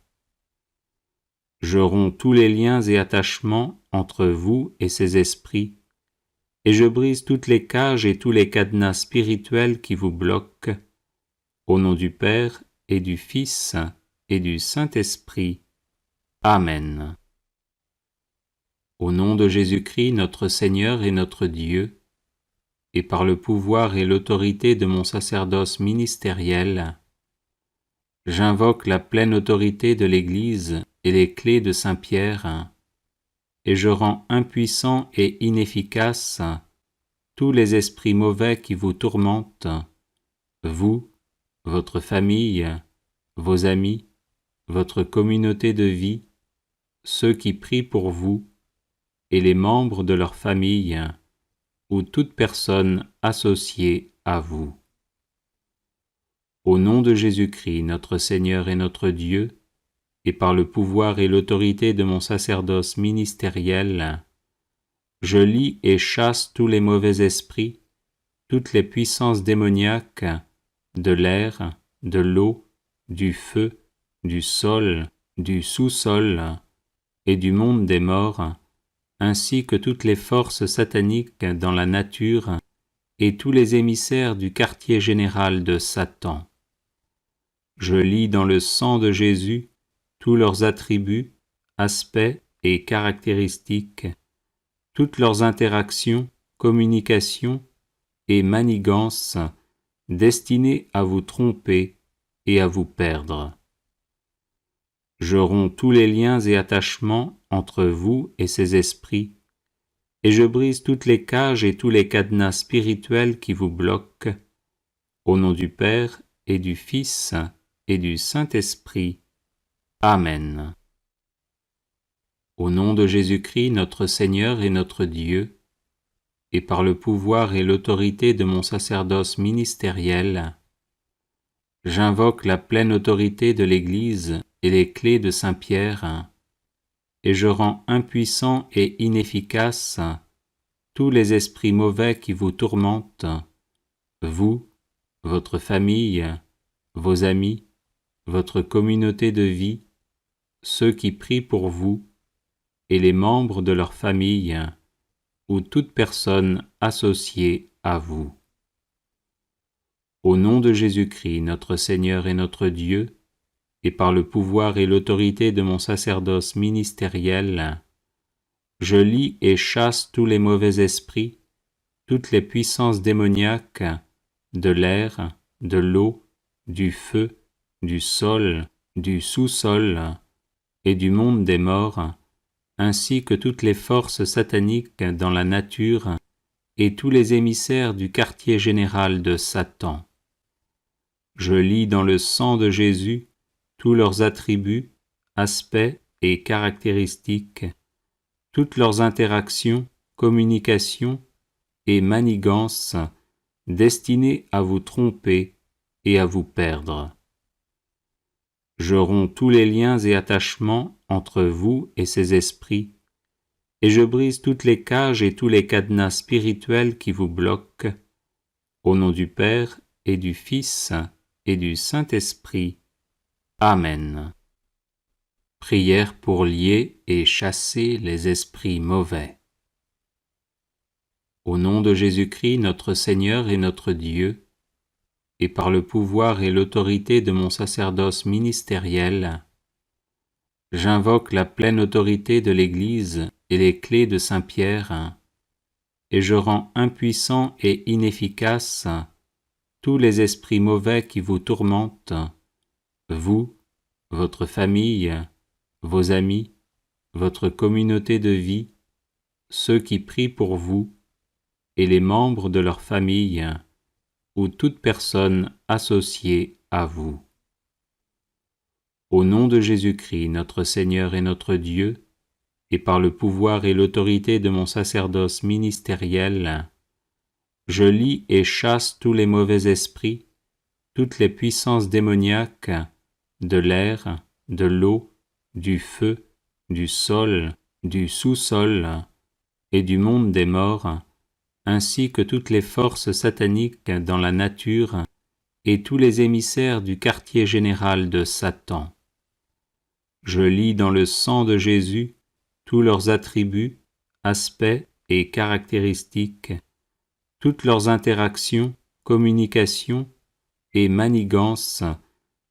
Je romps tous les liens et attachements entre vous et ces esprits, et je brise toutes les cages et tous les cadenas spirituels qui vous bloquent, au nom du Père et du Fils et du Saint-Esprit. Amen. Au nom de Jésus-Christ, notre Seigneur et notre Dieu, et par le pouvoir et l'autorité de mon sacerdoce ministériel, j'invoque la pleine autorité de l'Église et les clés de Saint-Pierre, et je rends impuissants et inefficaces tous les esprits mauvais qui vous tourmentent, vous, votre famille, vos amis, votre communauté de vie, ceux qui prient pour vous, et les membres de leur famille, ou toute personne associée à vous. Au nom de Jésus-Christ, notre Seigneur et notre Dieu, et par le pouvoir et l'autorité de mon sacerdoce ministériel, je lie et chasse tous les mauvais esprits, toutes les puissances démoniaques de l'air, de l'eau, du feu, du sol, du sous-sol et du monde des morts, ainsi que toutes les forces sataniques dans la nature et tous les émissaires du quartier général de Satan. Je lis dans le sang de Jésus tous leurs attributs, aspects et caractéristiques, toutes leurs interactions, communications et manigances destinées à vous tromper et à vous perdre. Je romps tous les liens et attachements entre vous et ces esprits, et je brise toutes les cages et tous les cadenas spirituels qui vous bloquent, au nom du Père et du Fils et du Saint-Esprit. Amen. Au nom de Jésus-Christ, notre Seigneur et notre Dieu, et par le pouvoir et l'autorité de mon sacerdoce ministériel, j'invoque la pleine autorité de l'Église et les clés de Saint-Pierre, et je rends impuissants et inefficaces tous les esprits mauvais qui vous tourmentent, vous, votre famille, vos amis, votre communauté de vie, ceux qui prient pour vous, et les membres de leur famille, ou toute personne associée à vous. Au nom de Jésus-Christ, notre Seigneur et notre Dieu, et par le pouvoir et l'autorité de mon sacerdoce ministériel, je lie et chasse tous les mauvais esprits, toutes les puissances démoniaques de l'air, de l'eau, du feu, du sol, du sous-sol et du monde des morts, ainsi que toutes les forces sataniques dans la nature et tous les émissaires du quartier général de Satan. Je lis dans le sang de Jésus tous leurs attributs, aspects et caractéristiques, toutes leurs interactions, communications et manigances destinées à vous tromper et à vous perdre. Je romps tous les liens et attachements entre vous et ces esprits, et je brise toutes les cages et tous les cadenas spirituels qui vous bloquent, au nom du Père et du Fils et du Saint-Esprit. Amen. Prière pour lier et chasser les esprits mauvais. Au nom de Jésus-Christ, notre Seigneur et notre Dieu, et par le pouvoir et l'autorité de mon sacerdoce ministériel, j'invoque la pleine autorité de l'Église et les clés de Saint-Pierre, et je rends impuissants et inefficaces tous les esprits mauvais qui vous tourmentent, vous, votre famille, vos amis, votre communauté de vie, ceux qui prient pour vous, et les membres de leur famille, ou toute personne associée à vous. Au nom de Jésus-Christ, notre Seigneur et notre Dieu, et par le pouvoir et l'autorité de mon sacerdoce ministériel, je lie et chasse tous les mauvais esprits, toutes les puissances démoniaques de l'air, de l'eau, du feu, du sol, du sous-sol et du monde des morts, ainsi que toutes les forces sataniques dans la nature et tous les émissaires du quartier général de Satan. Je lis dans le sang de Jésus tous leurs attributs, aspects et caractéristiques, toutes leurs interactions, communications et manigances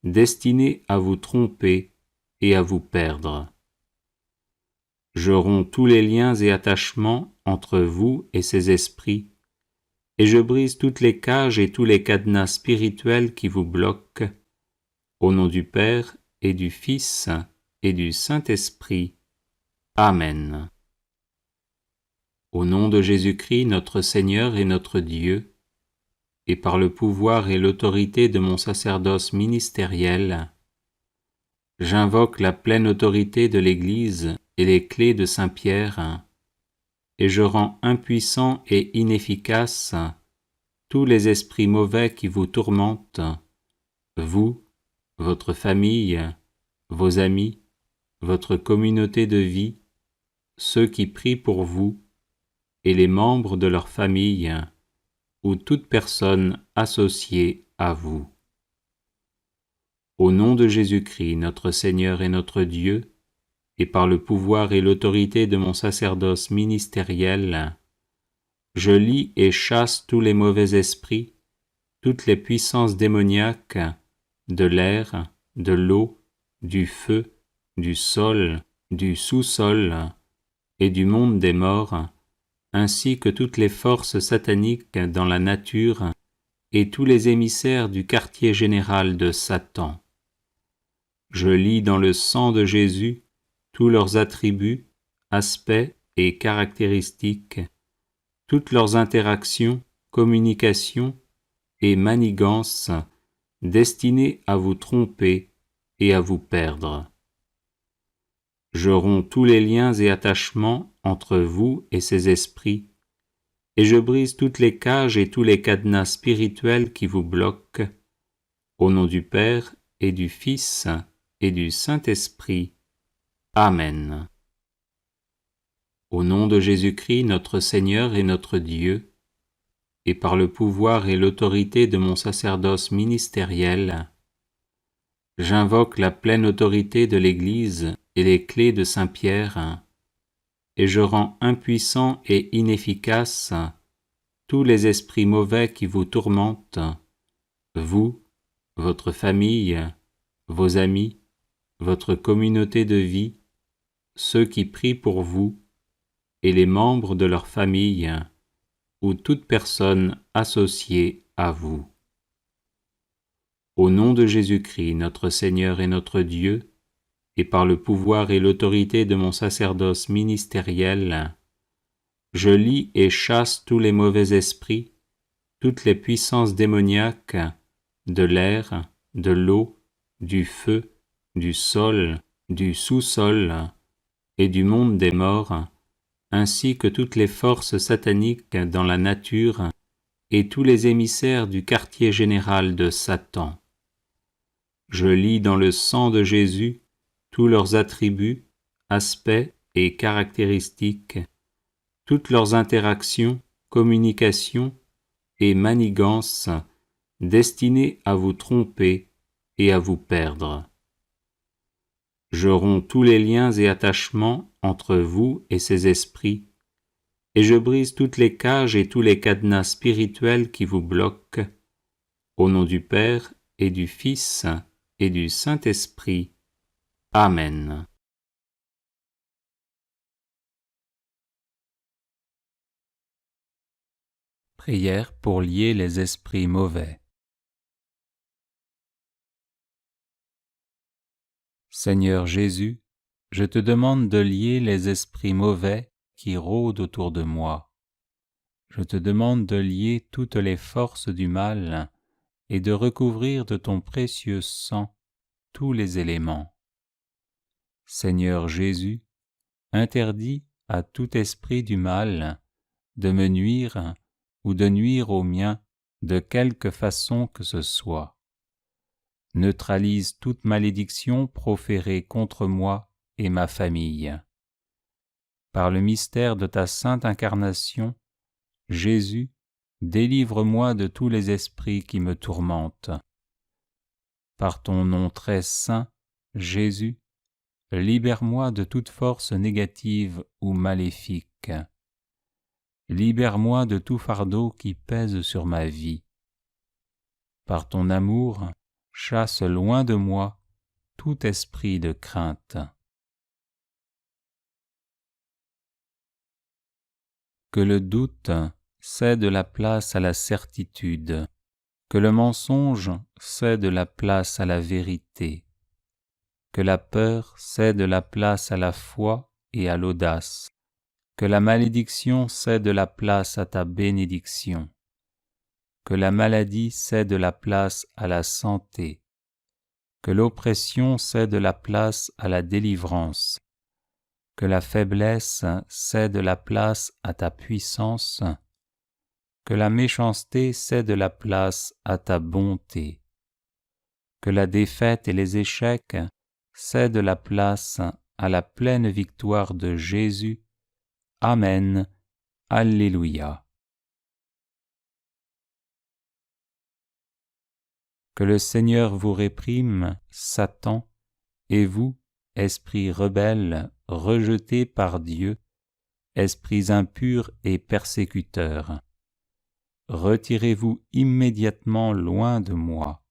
destinées à vous tromper et à vous perdre. Je romps tous les liens et attachements entre vous et ces esprits, et je brise toutes les cages et tous les cadenas spirituels qui vous bloquent, au nom du Père et du Fils et du Saint-Esprit. Amen. Au nom de Jésus-Christ, notre Seigneur et notre Dieu, et par le pouvoir et l'autorité de mon sacerdoce ministériel, j'invoque la pleine autorité de l'Église et les clés de Saint-Pierre, et je rends impuissants et inefficaces tous les esprits mauvais qui vous tourmentent, vous, votre famille, vos amis, votre communauté de vie, ceux qui prient pour vous, et les membres de leur famille, ou toute personne associée à vous. Au nom de Jésus-Christ, notre Seigneur et notre Dieu, et par le pouvoir et l'autorité de mon sacerdoce ministériel, je lie et chasse tous les mauvais esprits, toutes les puissances démoniaques de l'air, de l'eau, du feu, du sol, du sous-sol et du monde des morts, ainsi que toutes les forces sataniques dans la nature et tous les émissaires du quartier général de Satan. Je lis dans le sang de Jésus tous leurs attributs, aspects et caractéristiques, toutes leurs interactions, communications et manigances destinées à vous tromper et à vous perdre. Je romps tous les liens et attachements entre vous et ces esprits, et je brise toutes les cages et tous les cadenas spirituels qui vous bloquent, au nom du Père et du Fils et du Saint-Esprit. Amen. Au nom de Jésus-Christ, notre Seigneur et notre Dieu, et par le pouvoir et l'autorité de mon sacerdoce ministériel, j'invoque la pleine autorité de l'Église et les clés de Saint-Pierre, et je rends impuissants et inefficaces tous les esprits mauvais qui vous tourmentent, vous, votre famille, vos amis, votre communauté de vie, ceux qui prient pour vous, et les membres de leur famille, ou toute personne associée à vous. Au nom de Jésus-Christ, notre Seigneur et notre Dieu, et par le pouvoir et l'autorité de mon sacerdoce ministériel, je lie et chasse tous les mauvais esprits, toutes les puissances démoniaques de l'air, de l'eau, du feu, du sol, du sous-sol et du monde des morts, ainsi que toutes les forces sataniques dans la nature et tous les émissaires du quartier général de Satan. Je lis dans le sang de Jésus tous leurs attributs, aspects et caractéristiques, toutes leurs interactions, communications et manigances destinées à vous tromper et à vous perdre. Je romps tous les liens et attachements entre vous et ces esprits, et je brise toutes les cages et tous les cadenas spirituels qui vous bloquent, au nom du Père et du Fils et du Saint-Esprit. Amen. Prière pour lier les esprits mauvais. Seigneur Jésus, je te demande de lier les esprits mauvais qui rôdent autour de moi. Je te demande de lier toutes les forces du mal et de recouvrir de ton précieux sang tous les éléments. Seigneur Jésus, interdis à tout esprit du mal de me nuire ou de nuire au mien de quelque façon que ce soit. Neutralise toute malédiction proférée contre moi et ma famille. Par le mystère de ta sainte incarnation, Jésus, délivre-moi de tous les esprits qui me tourmentent. Par ton nom très saint, Jésus, libère-moi de toute force négative ou maléfique. Libère-moi de tout fardeau qui pèse sur ma vie. Par ton amour, chasse loin de moi tout esprit de crainte. Que le doute cède la place à la certitude, que le mensonge cède la place à la vérité, que la peur cède la place à la foi et à l'audace, que la malédiction cède la place à ta bénédiction, que la maladie cède la place à la santé, que l'oppression cède la place à la délivrance, que la faiblesse cède la place à ta puissance, que la méchanceté cède la place à ta bonté, que la défaite et les échecs cèdent la place à la pleine victoire de Jésus. Amen. Alléluia. Que le Seigneur vous réprime, Satan, et vous, esprits rebelles, rejetés par Dieu, esprits impurs et persécuteurs. Retirez-vous immédiatement loin de moi.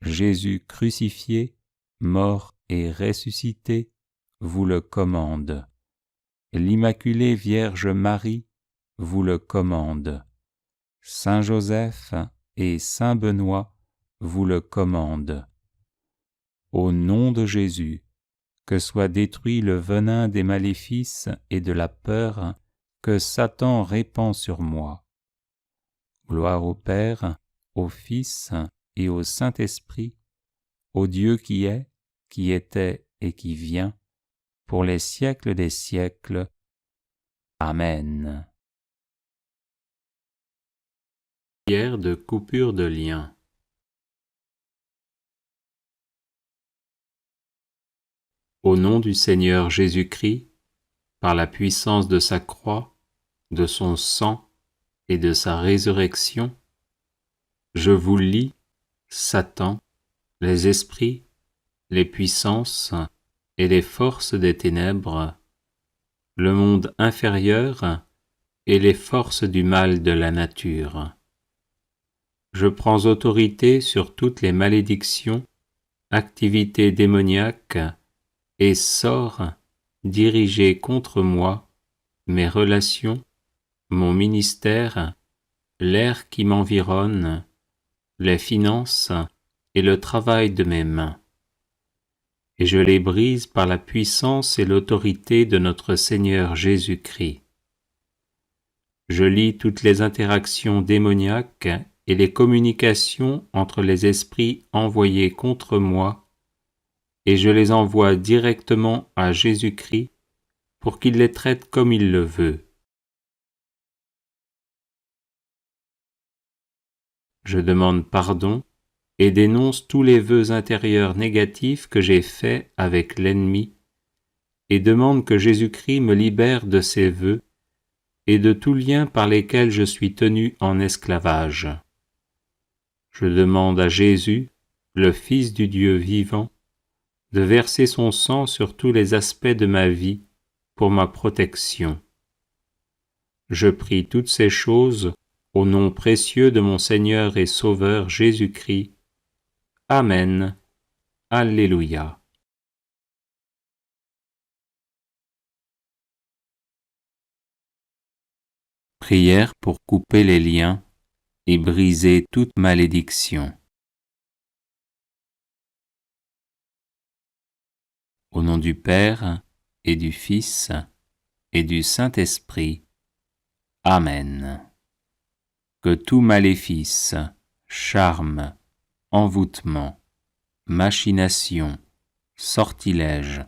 Jésus crucifié, mort et ressuscité, vous le commande. L'Immaculée Vierge Marie vous le commande. Saint Joseph et Saint Benoît vous le commandent. Au nom de Jésus, que soit détruit le venin des maléfices et de la peur que Satan répand sur moi. Gloire au Père, au Fils et au Saint-Esprit, au Dieu qui est, qui était et qui vient, pour les siècles des siècles. Amen. Prière de coupure de lien. Au nom du Seigneur Jésus-Christ, par la puissance de sa croix, de son sang et de sa résurrection, je vous lie, Satan, les esprits, les puissances et les forces des ténèbres, le monde inférieur et les forces du mal de la nature. Je prends autorité sur toutes les malédictions, activité démoniaque et sort dirigés contre moi, mes relations, mon ministère, l'air qui m'environne, les finances et le travail de mes mains. Et je les brise par la puissance et l'autorité de notre Seigneur Jésus-Christ. Je lis toutes les interactions démoniaques et les communications entre les esprits envoyés contre moi, et je les envoie directement à Jésus-Christ pour qu'il les traite comme il le veut. Je demande pardon et dénonce tous les vœux intérieurs négatifs que j'ai faits avec l'ennemi, et demande que Jésus-Christ me libère de ces vœux et de tout lien par lesquels je suis tenu en esclavage. Je demande à Jésus, le Fils du Dieu vivant, de verser son sang sur tous les aspects de ma vie pour ma protection. Je prie toutes ces choses au nom précieux de mon Seigneur et Sauveur Jésus-Christ. Amen. Alléluia. Prière pour couper les liens et briser toute malédiction. Au nom du Père et du Fils et du Saint-Esprit. Amen. Que tout maléfice, charme, envoûtement, machination, sortilège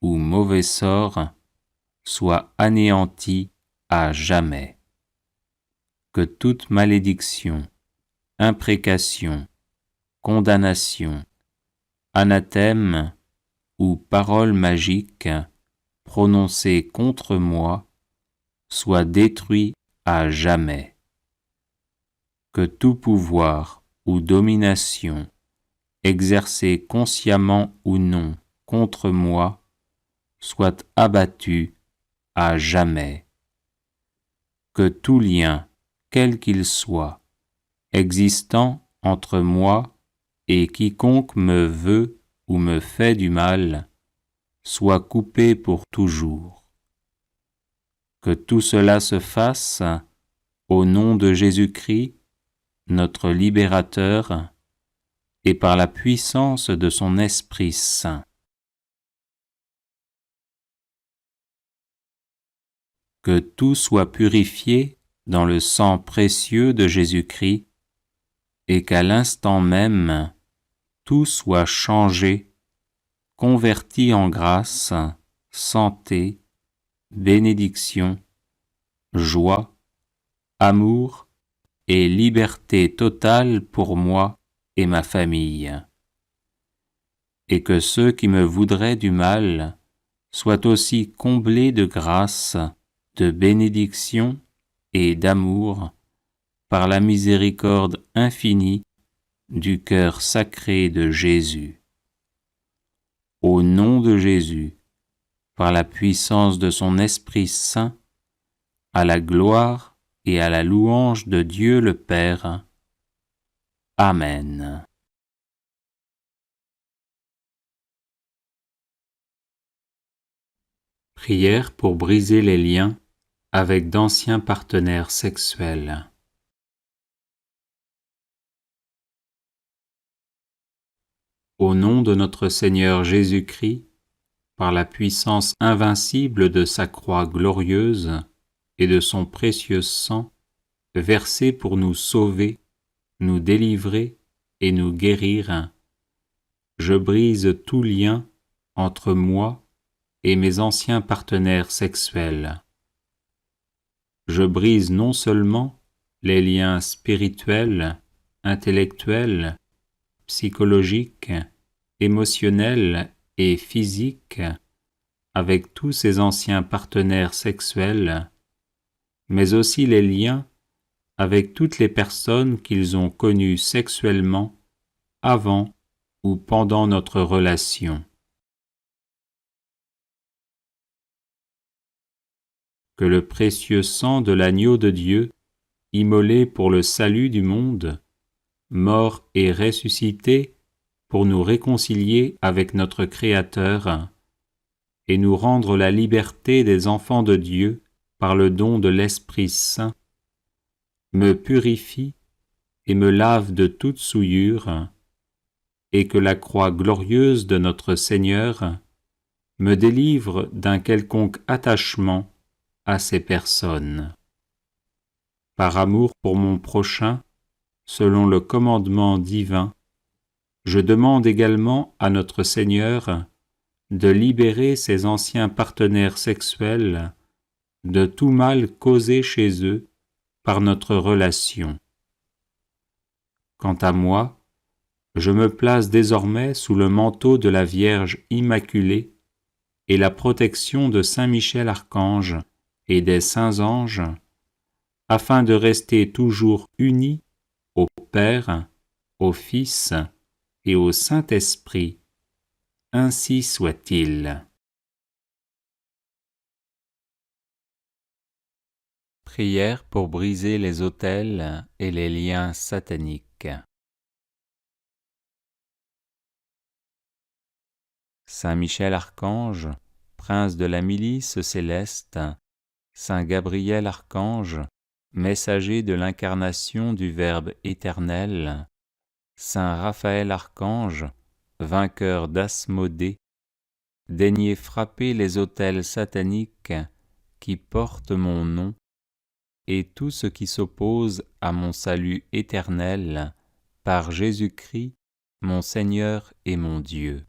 ou mauvais sort soit anéanti à jamais. Que toute malédiction, imprécation, condamnation, anathème ou parole magique prononcée contre moi soit détruit à jamais. Que tout pouvoir ou domination exercé consciemment ou non contre moi soit abattu à jamais. Que tout lien, quel qu'il soit, existant entre moi et quiconque me veut ou me fait du mal, soit coupé pour toujours. Que tout cela se fasse au nom de Jésus-Christ, notre libérateur, et par la puissance de son Esprit Saint. Que tout soit purifié dans le sang précieux de Jésus-Christ, et qu'à l'instant même, tout soit changé, converti en grâce, santé, bénédiction, joie, amour et liberté totale pour moi et ma famille. Et que ceux qui me voudraient du mal soient aussi comblés de grâce, de bénédiction et d'amour par la miséricorde infinie du cœur sacré de Jésus. Au nom de Jésus, par la puissance de son Esprit Saint, à la gloire et à la louange de Dieu le Père. Amen. Prière pour briser les liens avec d'anciens partenaires sexuels. Au nom de notre Seigneur Jésus-Christ, par la puissance invincible de sa croix glorieuse et de son précieux sang, versé pour nous sauver, nous délivrer et nous guérir, je brise tout lien entre moi et mes anciens partenaires sexuels. Je brise non seulement les liens spirituels, intellectuels, psychologiques, émotionnels et physiques avec tous ces anciens partenaires sexuels, mais aussi les liens avec toutes les personnes qu'ils ont connues sexuellement avant ou pendant notre relation. Que le précieux sang de l'agneau de Dieu, immolé pour le salut du monde, mort et ressuscité pour nous réconcilier avec notre Créateur et nous rendre la liberté des enfants de Dieu par le don de l'Esprit Saint, me purifie et me lave de toute souillure, et que la croix glorieuse de notre Seigneur me délivre d'un quelconque attachement à ces personnes. Par amour pour mon prochain, selon le commandement divin, je demande également à notre Seigneur de libérer ses anciens partenaires sexuels de tout mal causé chez eux par notre relation. Quant à moi, je me place désormais sous le manteau de la Vierge Immaculée et la protection de Saint Michel Archange et des saints anges, afin de rester toujours unis au Père, au Fils et au Saint-Esprit. Ainsi soit-il. Prière pour briser les autels et les liens sataniques. Saint Michel Archange, prince de la milice céleste, Saint Gabriel Archange, messager de l'incarnation du Verbe éternel, Saint Raphaël Archange, vainqueur d'Asmodée, daignez frapper les autels sataniques qui portent mon nom et tout ce qui s'oppose à mon salut éternel par Jésus-Christ, mon Seigneur et mon Dieu.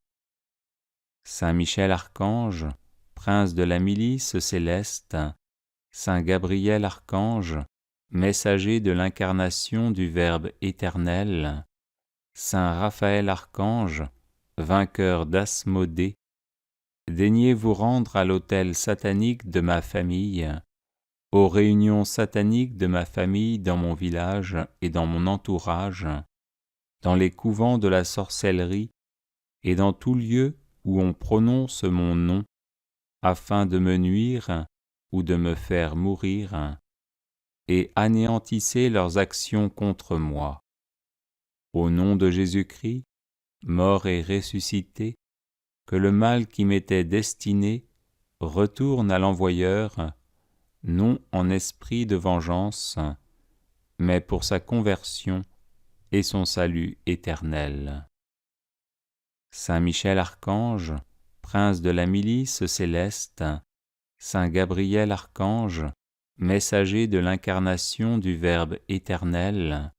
Saint Michel Archange, prince de la milice céleste, Saint Gabriel Archange, messager de l'incarnation du Verbe éternel, Saint Raphaël Archange, vainqueur d'Asmodée, daignez vous rendre à l'autel satanique de ma famille, aux réunions sataniques de ma famille dans mon village et dans mon entourage, dans les couvents de la sorcellerie et dans tout lieu où on prononce mon nom, afin de me nuire ou de me faire mourir, et anéantissez leurs actions contre moi. Au nom de Jésus-Christ, mort et ressuscité, que le mal qui m'était destiné retourne à l'envoyeur, non en esprit de vengeance, mais pour sa conversion et son salut éternel. Saint Michel Archange, prince de la milice céleste, Saint Gabriel Archange, messager de l'incarnation du Verbe éternel,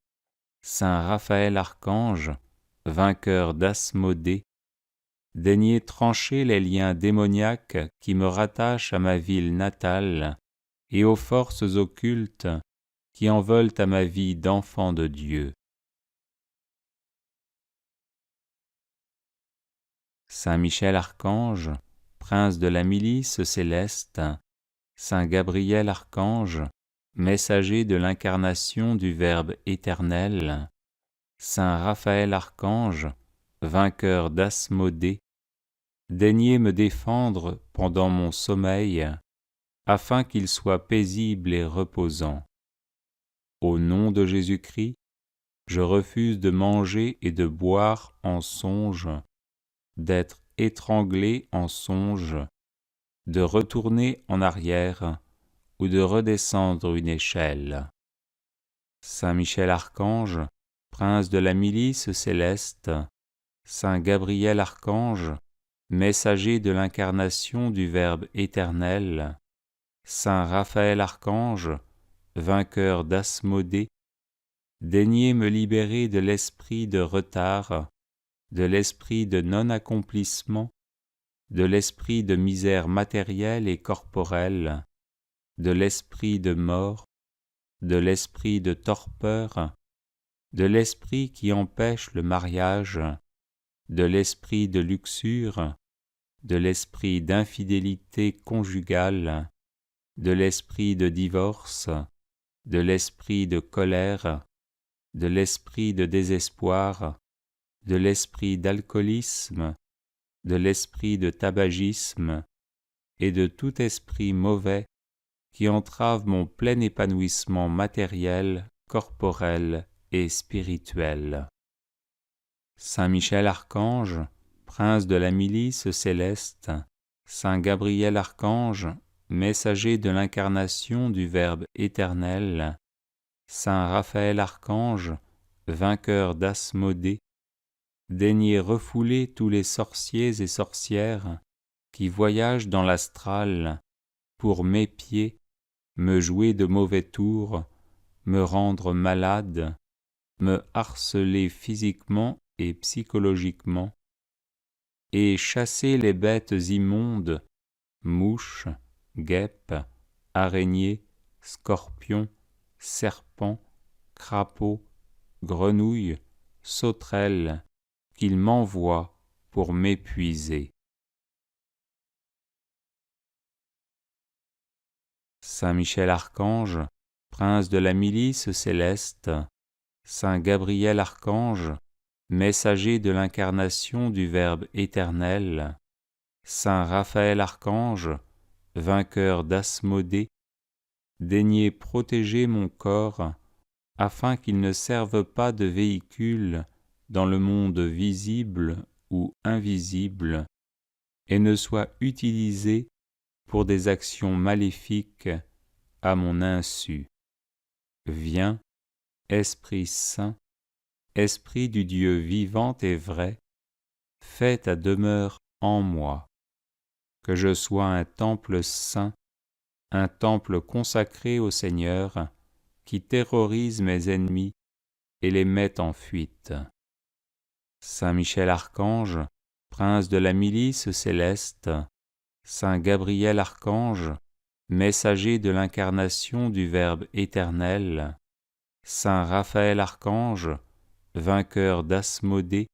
Saint Raphaël Archange, vainqueur d'Asmodée, daignez trancher les liens démoniaques qui me rattachent à ma ville natale et aux forces occultes qui en veulent à ma vie d'enfant de Dieu. Saint Michel Archange, prince de la milice céleste, Saint Gabriel Archange, messager de l'incarnation du Verbe éternel, Saint Raphaël Archange, vainqueur d'Asmodée, daignez me défendre pendant mon sommeil, afin qu'il soit paisible et reposant. Au nom de Jésus-Christ, je refuse de manger et de boire en songe, d'être étranglé en songe, de retourner en arrière ou de redescendre une échelle. Saint Michel Archange, prince de la milice céleste, Saint Gabriel Archange, messager de l'incarnation du Verbe éternel, Saint Raphaël Archange, vainqueur d'Asmodée, daignez me libérer de l'esprit de retard, de l'esprit de non-accomplissement, de l'esprit de misère matérielle et corporelle, de l'esprit de mort, de l'esprit de torpeur, de l'esprit qui empêche le mariage, de l'esprit de luxure, de l'esprit d'infidélité conjugale, de l'esprit de divorce, de l'esprit de colère, de l'esprit de désespoir, de l'esprit d'alcoolisme, de l'esprit de tabagisme et de tout esprit mauvais qui entrave mon plein épanouissement matériel, corporel et spirituel. Saint Michel Archange, prince de la milice céleste, Saint Gabriel Archange, messager de l'incarnation du Verbe éternel, Saint Raphaël Archange, vainqueur d'Asmodée, daignez refouler tous les sorciers et sorcières qui voyagent dans l'astral pour m'épier, me jouer de mauvais tours, me rendre malade, me harceler physiquement et psychologiquement, et chasser les bêtes immondes, mouches, guêpes, araignées, scorpions, serpents, crapauds, grenouilles, sauterelles, qu'ils m'envoient pour m'épuiser. Saint Michel Archange, prince de la milice céleste, Saint Gabriel Archange, messager de l'incarnation du Verbe éternel, Saint Raphaël Archange, vainqueur d'Asmodée, daignez protéger mon corps, afin qu'il ne serve pas de véhicule dans le monde visible ou invisible, et ne soit utilisé pour des actions maléfiques à mon insu. Viens, Esprit Saint, Esprit du Dieu vivant et vrai, fais ta demeure en moi, que je sois un temple saint, un temple consacré au Seigneur, qui terrorise mes ennemis et les met en fuite. Saint Michel Archange, prince de la milice céleste, Saint Gabriel Archange, messager de l'incarnation du Verbe éternel, Saint Raphaël Archange, vainqueur d'Asmodée,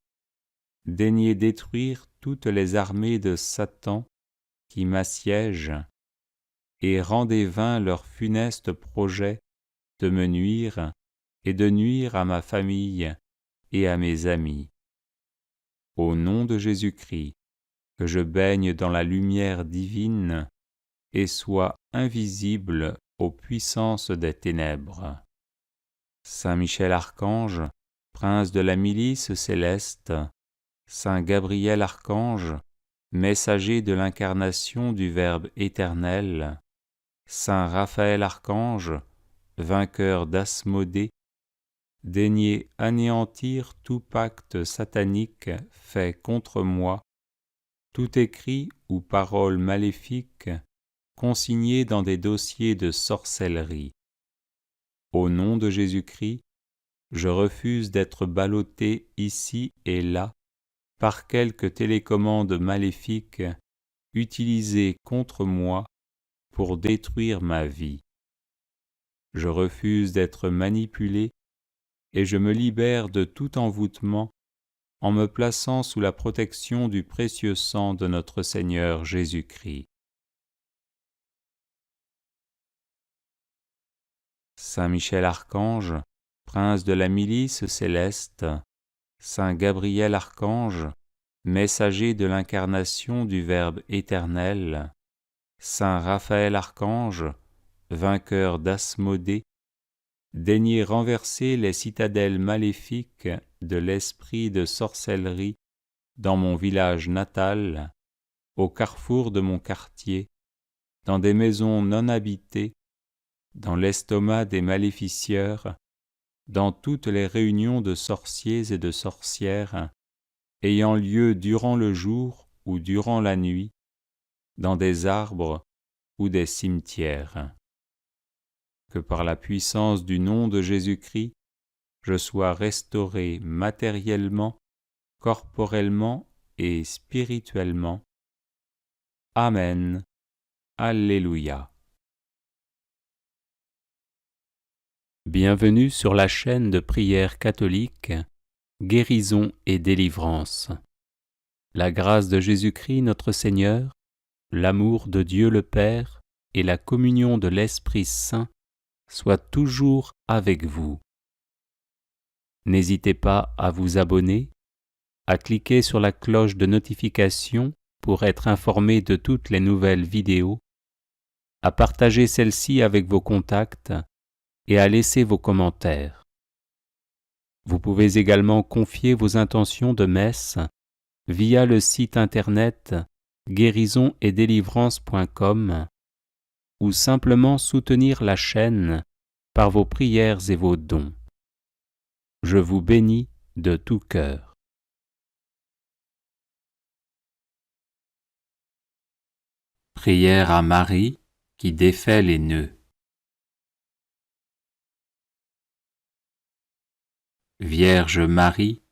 daignez détruire toutes les armées de Satan qui m'assiègent, et rendez vains leurs funestes projets de me nuire et de nuire à ma famille et à mes amis. Au nom de Jésus-Christ, que je baigne dans la lumière divine et sois invisible aux puissances des ténèbres. Saint Michel Archange, prince de la milice céleste, Saint Gabriel Archange, messager de l'incarnation du Verbe éternel, Saint Raphaël Archange, vainqueur d'Asmodée, daignez anéantir tout pacte satanique fait contre moi, tout écrit ou parole maléfique consigné dans des dossiers de sorcellerie. Au nom de Jésus-Christ, je refuse d'être ballotté ici et là par quelque télécommande maléfique utilisée contre moi pour détruire ma vie. Je refuse d'être manipulé et je me libère de tout envoûtement en me plaçant sous la protection du précieux sang de notre Seigneur Jésus-Christ. Saint Michel Archange, prince de la milice céleste, Saint Gabriel Archange, messager de l'incarnation du Verbe éternel, Saint Raphaël Archange, vainqueur d'Asmodée, daignez renverser les citadelles maléfiques de l'esprit de sorcellerie dans mon village natal, au carrefour de mon quartier, dans des maisons non habitées, dans l'estomac des maléficieurs, dans toutes les réunions de sorciers et de sorcières, ayant lieu durant le jour ou durant la nuit, dans des arbres ou des cimetières. Que par la puissance du nom de Jésus-Christ, je sois restauré matériellement, corporellement et spirituellement. Amen. Alléluia. Bienvenue sur la chaîne de prière catholique, Guérison et délivrance. La grâce de Jésus-Christ notre Seigneur, l'amour de Dieu le Père et la communion de l'Esprit Saint soient toujours avec vous. N'hésitez pas à vous abonner, à cliquer sur la cloche de notification pour être informé de toutes les nouvelles vidéos, à partager celle-ci avec vos contacts et à laisser vos commentaires. Vous pouvez également confier vos intentions de messe via le site internet guérisonetdélivrance.com ou simplement soutenir la chaîne par vos prières et vos dons. Je vous bénis de tout cœur. Prière à Marie qui défait les nœuds. Vierge Marie,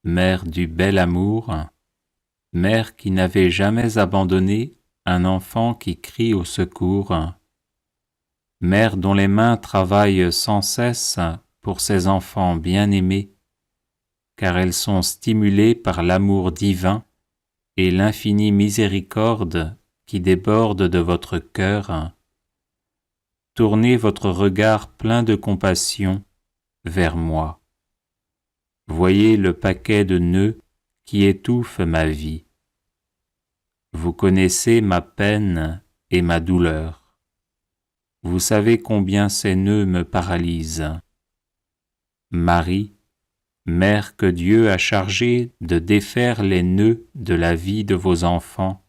Mère du bel amour, Mère qui n'avait jamais abandonné un enfant qui crie au secours, Mère dont les mains travaillent sans cesse pour ses enfants bien-aimés, car elles sont stimulées par l'amour divin et l'infinie miséricorde qui déborde de votre cœur. Tournez votre regard plein de compassion vers moi. Voyez le paquet de nœuds qui étouffe ma vie. Vous connaissez ma peine et ma douleur. Vous savez combien ces nœuds me paralysent. Marie, Mère que Dieu a chargée de défaire les nœuds de la vie de vos enfants,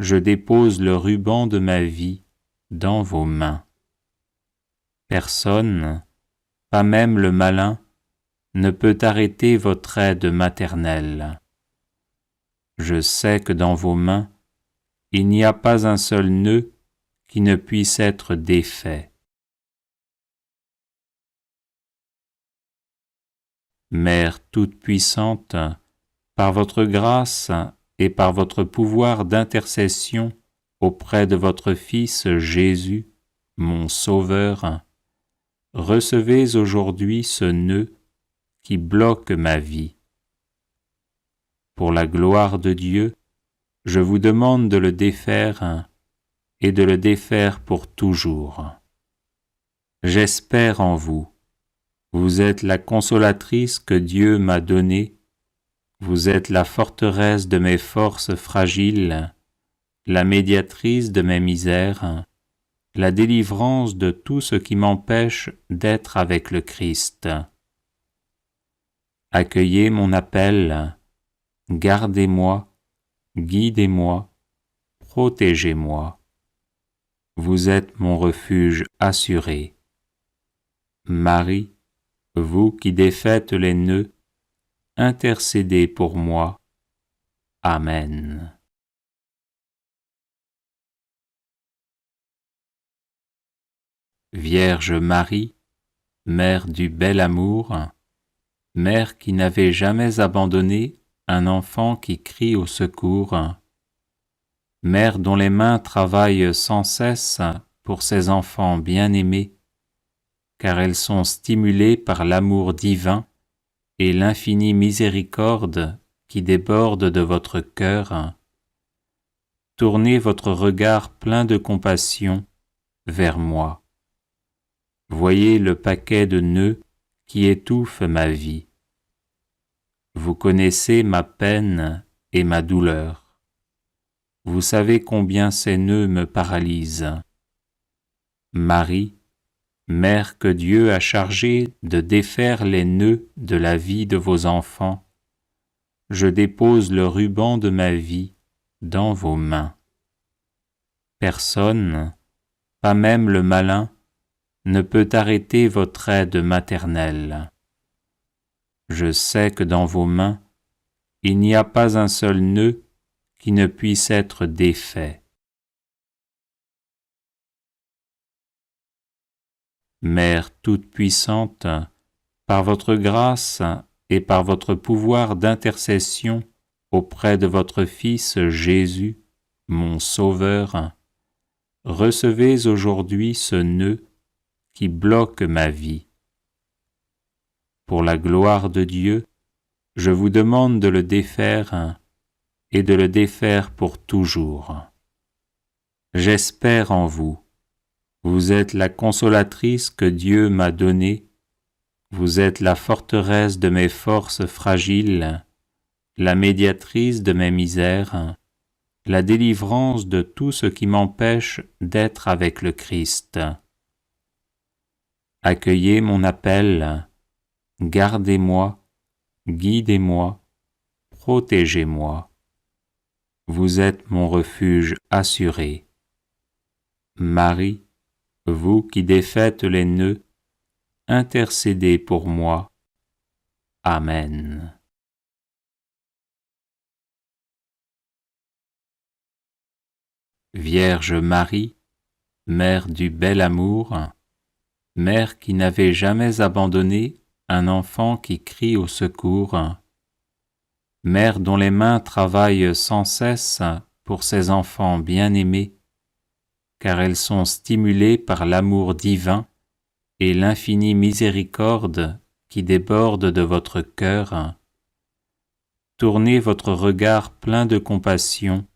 je dépose le ruban de ma vie dans vos mains. Personne, pas même le malin, ne peut arrêter votre aide maternelle. Je sais que dans vos mains, il n'y a pas un seul nœud qui ne puisse être défait. Mère toute-puissante, par votre grâce et par votre pouvoir d'intercession auprès de votre Fils Jésus, mon Sauveur, recevez aujourd'hui ce nœud qui bloque ma vie. Pour la gloire de Dieu, je vous demande de le défaire et de le défaire pour toujours. J'espère en vous. Vous êtes la consolatrice que Dieu m'a donnée. Vous êtes la forteresse de mes forces fragiles, la médiatrice de mes misères, la délivrance de tout ce qui m'empêche d'être avec le Christ. Accueillez mon appel, gardez-moi, guidez-moi, protégez-moi. Vous êtes mon refuge assuré. Marie, vous qui défaites les nœuds, intercédez pour moi. Amen. Vierge Marie, Mère du bel amour, Mère qui n'avait jamais abandonné un enfant qui crie au secours, Mère dont les mains travaillent sans cesse pour ses enfants bien-aimés, car elles sont stimulées par l'amour divin et l'infinie miséricorde qui déborde de votre cœur. Tournez votre regard plein de compassion vers moi. Voyez le paquet de nœuds qui étouffe ma vie. Vous connaissez ma peine et ma douleur. Vous savez combien ces nœuds me paralysent. Marie, Mère que Dieu a chargée de défaire les nœuds de la vie de vos enfants, je dépose le ruban de ma vie dans vos mains. Personne, pas même le malin, ne peut arrêter votre aide maternelle. Je sais que dans vos mains, il n'y a pas un seul nœud qui ne puisse être défait. Mère toute-puissante, par votre grâce et par votre pouvoir d'intercession auprès de votre Fils Jésus, mon Sauveur, recevez aujourd'hui ce nœud qui bloque ma vie. Pour la gloire de Dieu, je vous demande de le défaire et de le défaire pour toujours. J'espère en vous. Vous êtes la consolatrice que Dieu m'a donnée. Vous êtes la forteresse de mes forces fragiles, la médiatrice de mes misères, la délivrance de tout ce qui m'empêche d'être avec le Christ. Accueillez mon appel, gardez-moi, guidez-moi, protégez-moi. Vous êtes mon refuge assuré. Marie, vous qui défaites les nœuds, intercédez pour moi. Amen. Vierge Marie, Mère du bel amour, Mère qui n'avait jamais abandonné un enfant qui crie au secours, Mère dont les mains travaillent sans cesse pour ses enfants bien-aimés, car elles sont stimulées par l'amour divin et l'infinie miséricorde qui déborde de votre cœur. Tournez votre regard plein de compassion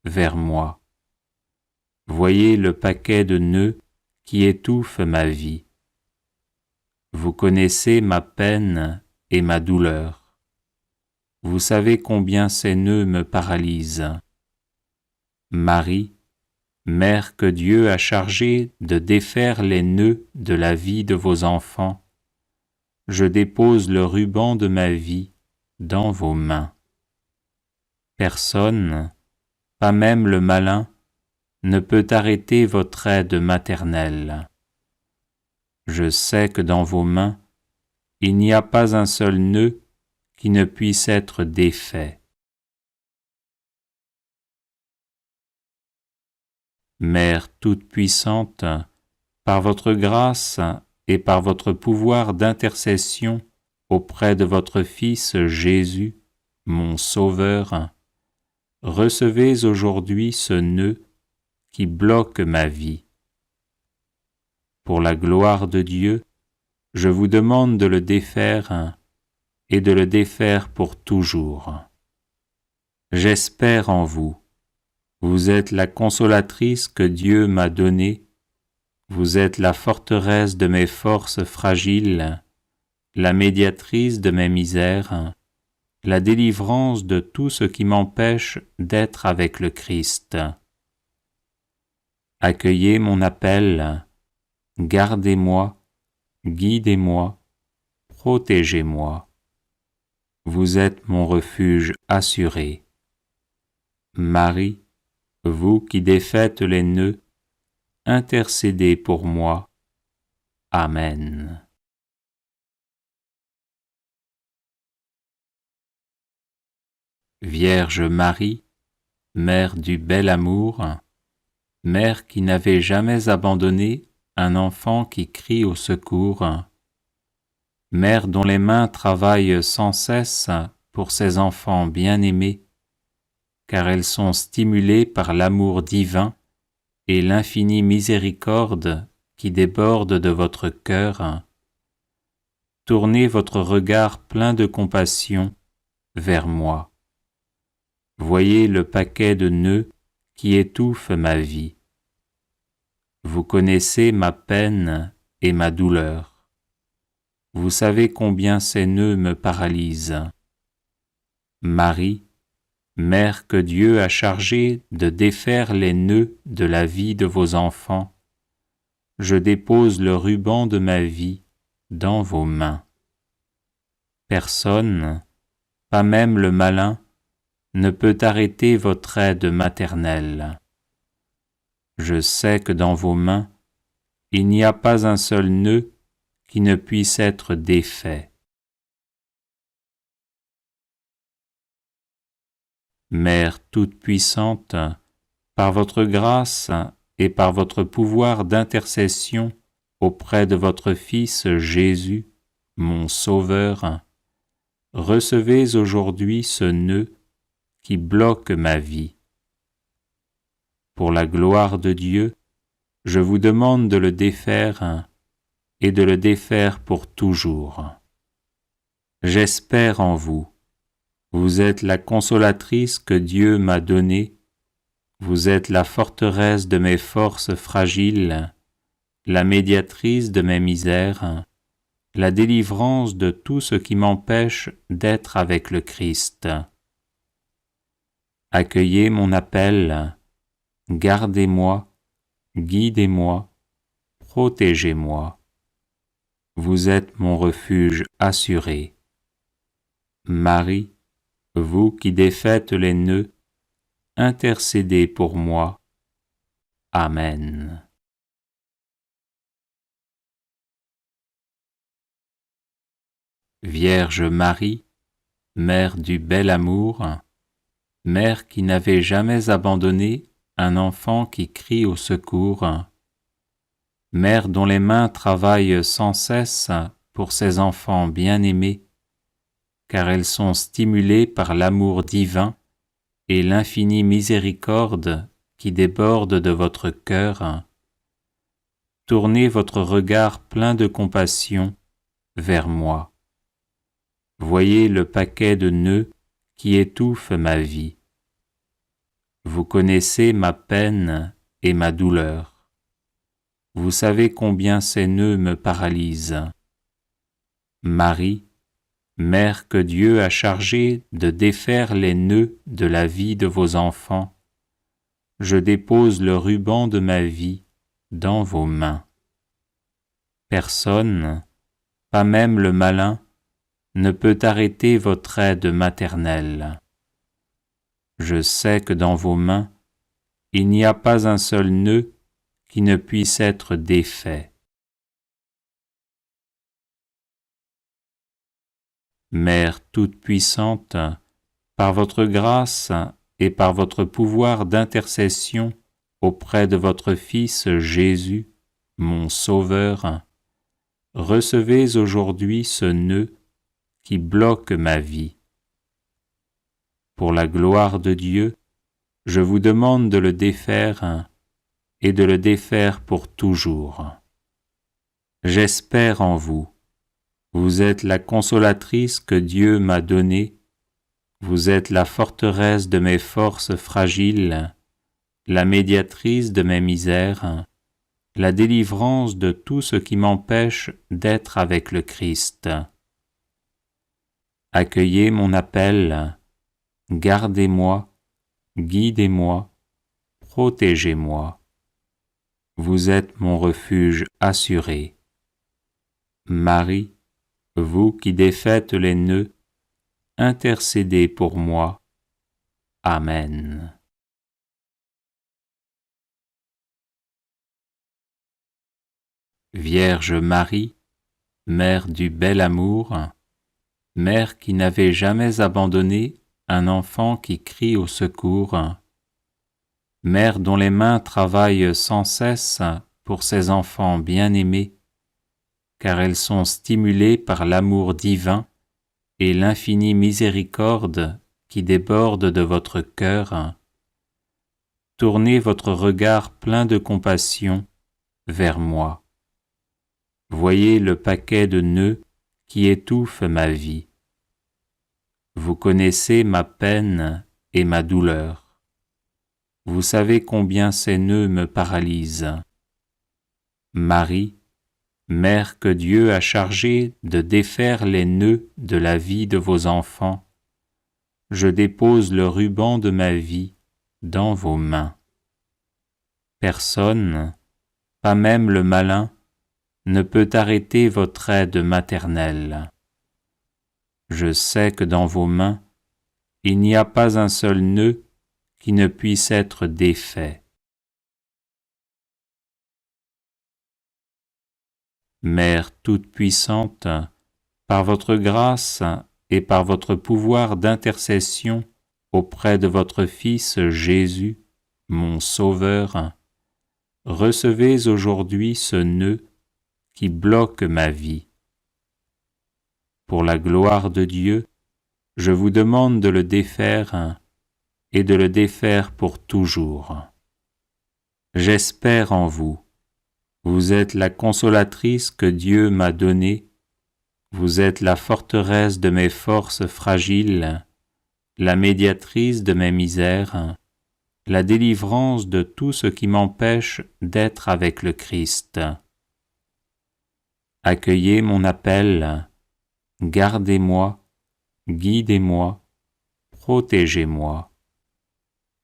vers moi. Voyez le paquet de nœuds qui étouffe ma vie. Vous connaissez ma peine et ma douleur. Vous savez combien ces nœuds me paralysent. Marie, Mère que Dieu a chargée de défaire les nœuds de la vie de vos enfants, je dépose le ruban de ma vie dans vos mains. Personne, pas même le malin, ne peut arrêter votre aide maternelle. Je sais que dans vos mains, il n'y a pas un seul nœud qui ne puisse être défait. Mère toute-puissante, par votre grâce et par votre pouvoir d'intercession auprès de votre Fils Jésus, mon Sauveur, recevez aujourd'hui ce nœud qui bloque ma vie. Pour la gloire de Dieu, je vous demande de le défaire et de le défaire pour toujours. J'espère en vous. Vous êtes la consolatrice que Dieu m'a donnée. Vous êtes la forteresse de mes forces fragiles, la médiatrice de mes misères, la délivrance de tout ce qui m'empêche d'être avec le Christ. Accueillez mon appel, gardez-moi, guidez-moi, protégez-moi. Vous êtes mon refuge assuré. Marie, vous qui défaites les nœuds, intercédez pour moi. Amen. Vierge Marie, Mère du bel amour, Mère qui n'avait jamais abandonné un enfant qui crie au secours, Mère dont les mains travaillent sans cesse pour ses enfants bien-aimés, car elles sont stimulées par l'amour divin et l'infinie miséricorde qui déborde de votre cœur. Tournez votre regard plein de compassion vers moi. Voyez le paquet de nœuds qui étouffe ma vie. Vous connaissez ma peine et ma douleur. Vous savez combien ces nœuds me paralysent. Marie, Mère que Dieu a chargée de défaire les nœuds de la vie de vos enfants, je dépose le ruban de ma vie dans vos mains. Personne, pas même le malin, ne peut arrêter votre aide maternelle. Je sais que dans vos mains, il n'y a pas un seul nœud qui ne puisse être défait. Mère toute-puissante, par votre grâce et par votre pouvoir d'intercession auprès de votre Fils Jésus, mon Sauveur, recevez aujourd'hui ce nœud qui bloque ma vie. Pour la gloire de Dieu, je vous demande de le défaire et de le défaire pour toujours. J'espère en vous. Vous êtes la consolatrice que Dieu m'a donnée. Vous êtes la forteresse de mes forces fragiles, la médiatrice de mes misères, la délivrance de tout ce qui m'empêche d'être avec le Christ. Accueillez mon appel, gardez-moi, guidez-moi, protégez-moi. vous êtes mon refuge assuré. Marie, vous qui défaites les nœuds, intercédez pour moi. Amen. Vierge Marie, Mère du bel amour, Mère qui n'avait jamais abandonné un enfant qui crie au secours, Mère dont les mains travaillent sans cesse pour ses enfants bien-aimés, car elles sont stimulées par l'amour divin et l'infinie miséricorde qui déborde de votre cœur, tournez votre regard plein de compassion vers moi. Voyez le paquet de nœuds qui étouffe ma vie. Vous connaissez ma peine et ma douleur. Vous savez combien ces nœuds me paralysent. Marie, Mère que Dieu a chargée de défaire les nœuds de la vie de vos enfants, je dépose le ruban de ma vie dans vos mains. Personne, pas même le malin, ne peut arrêter votre aide maternelle. Je sais que dans vos mains, il n'y a pas un seul nœud qui ne puisse être défait. Mère toute-puissante, par votre grâce et par votre pouvoir d'intercession auprès de votre Fils Jésus, mon Sauveur, recevez aujourd'hui ce nœud qui bloque ma vie. Pour la gloire de Dieu, je vous demande de le défaire et de le défaire pour toujours. J'espère en vous. Vous êtes la consolatrice que Dieu m'a donnée. Vous êtes la forteresse de mes forces fragiles, la médiatrice de mes misères, la délivrance de tout ce qui m'empêche d'être avec le Christ. Accueillez mon appel, gardez-moi, guidez-moi, protégez-moi. Vous êtes mon refuge assuré. Marie, vous qui défaites les nœuds, intercédez pour moi. Amen. Vierge Marie, Mère du bel amour, Mère qui n'avait jamais abandonné un enfant qui crie au secours, Mère dont les mains travaillent sans cesse pour ses enfants bien-aimés, car elles sont stimulées par l'amour divin et l'infinie miséricorde qui déborde de votre cœur, tournez votre regard plein de compassion vers moi. Voyez le paquet de nœuds qui étouffe ma vie. Vous connaissez ma peine et ma douleur. Vous savez combien ces nœuds me paralysent. Marie, Mère que Dieu a chargée de défaire les nœuds de la vie de vos enfants, je dépose le ruban de ma vie dans vos mains. Personne, pas même le malin, ne peut arrêter votre aide maternelle. Je sais que dans vos mains, il n'y a pas un seul nœud qui ne puisse être défait. Mère toute-puissante, par votre grâce et par votre pouvoir d'intercession auprès de votre Fils Jésus, mon Sauveur, recevez aujourd'hui ce nœud qui bloque ma vie. Pour la gloire de Dieu, je vous demande de le défaire et de le défaire pour toujours. J'espère en vous. Vous êtes la consolatrice que Dieu m'a donnée. Vous êtes la forteresse de mes forces fragiles, la médiatrice de mes misères, la délivrance de tout ce qui m'empêche d'être avec le Christ. Accueillez mon appel, gardez-moi, guidez-moi, protégez-moi.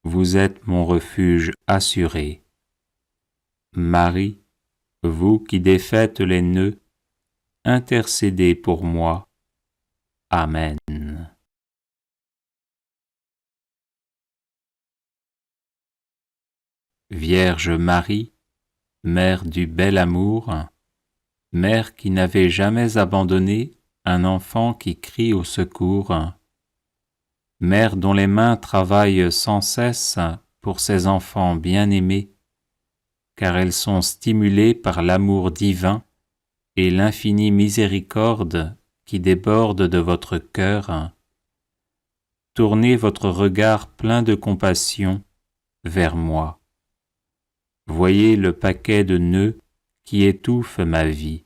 Vous êtes mon refuge assuré. Marie, vous qui défaites les nœuds, intercédez pour moi. Amen. Vierge Marie, Mère du bel amour, Mère qui n'avait jamais abandonné un enfant qui crie au secours, Mère dont les mains travaillent sans cesse pour ses enfants bien-aimés, car elles sont stimulées par l'amour divin et l'infinie miséricorde qui déborde de votre cœur, tournez votre regard plein de compassion vers moi. Voyez le paquet de nœuds qui étouffe ma vie.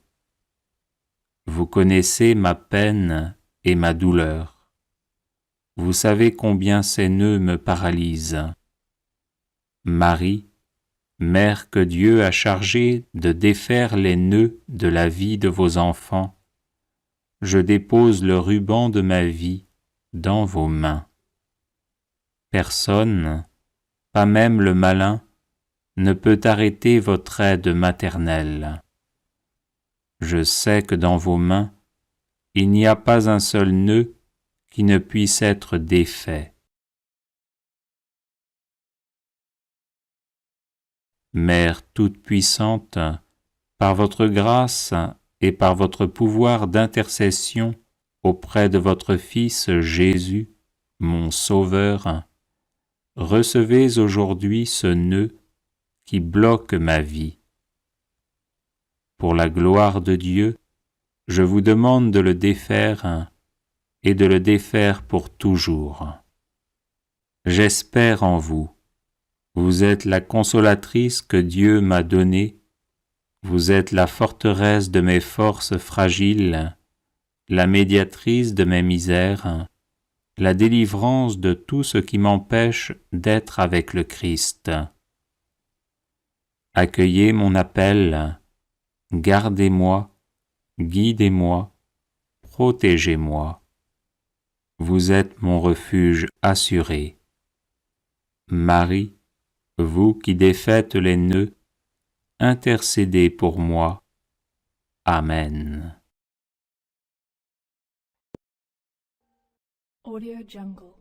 Vous connaissez ma peine et ma douleur. Vous savez combien ces nœuds me paralysent. Marie, Mère que Dieu a chargée de défaire les nœuds de la vie de vos enfants, je dépose le ruban de ma vie dans vos mains. Personne, pas même le malin, ne peut arrêter votre aide maternelle. Je sais que dans vos mains, il n'y a pas un seul nœud qui ne puisse être défait. Mère toute-puissante, par votre grâce et par votre pouvoir d'intercession auprès de votre Fils Jésus, mon Sauveur, recevez aujourd'hui ce nœud qui bloque ma vie. Pour la gloire de Dieu, je vous demande de le défaire et de le défaire pour toujours. J'espère en vous. Vous êtes la consolatrice que Dieu m'a donnée. Vous êtes la forteresse de mes forces fragiles, la médiatrice de mes misères, la délivrance de tout ce qui m'empêche d'être avec le Christ. Accueillez mon appel, gardez-moi, guidez-moi, protégez-moi. Vous êtes mon refuge assuré. Marie, vous qui défaites les nœuds, intercédez pour moi. Amen. Audio Jungle.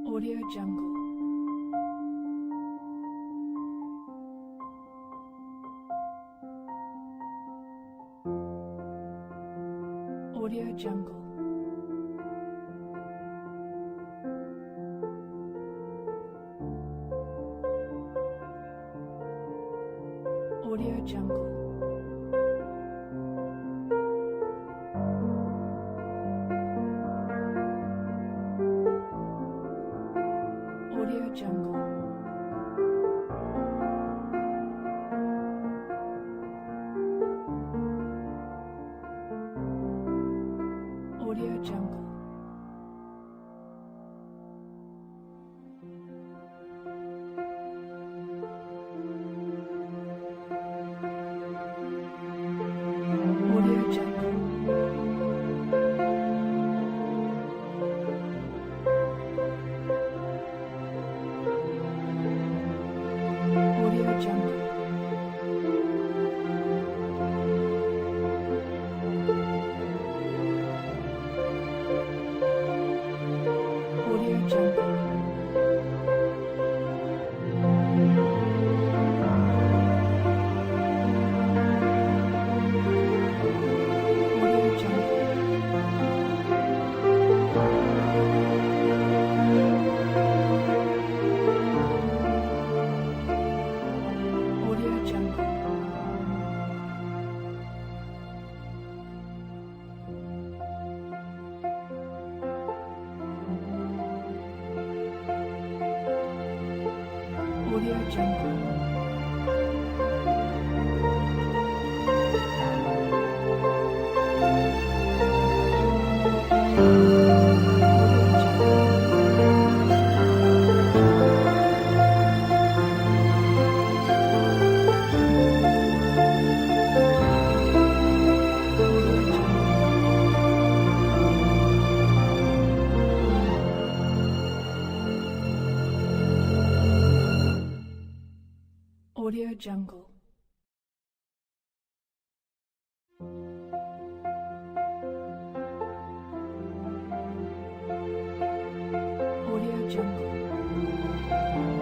Audio Jungle. Audio Jungle. Audio Jungle. Audio Jungle. Audio Jungle. Audio Jungle. Audio Jungle. Audio Jungle. Audio Jungle. Audio Jungle. Audio Jungle. Jungle. Audio Jungle.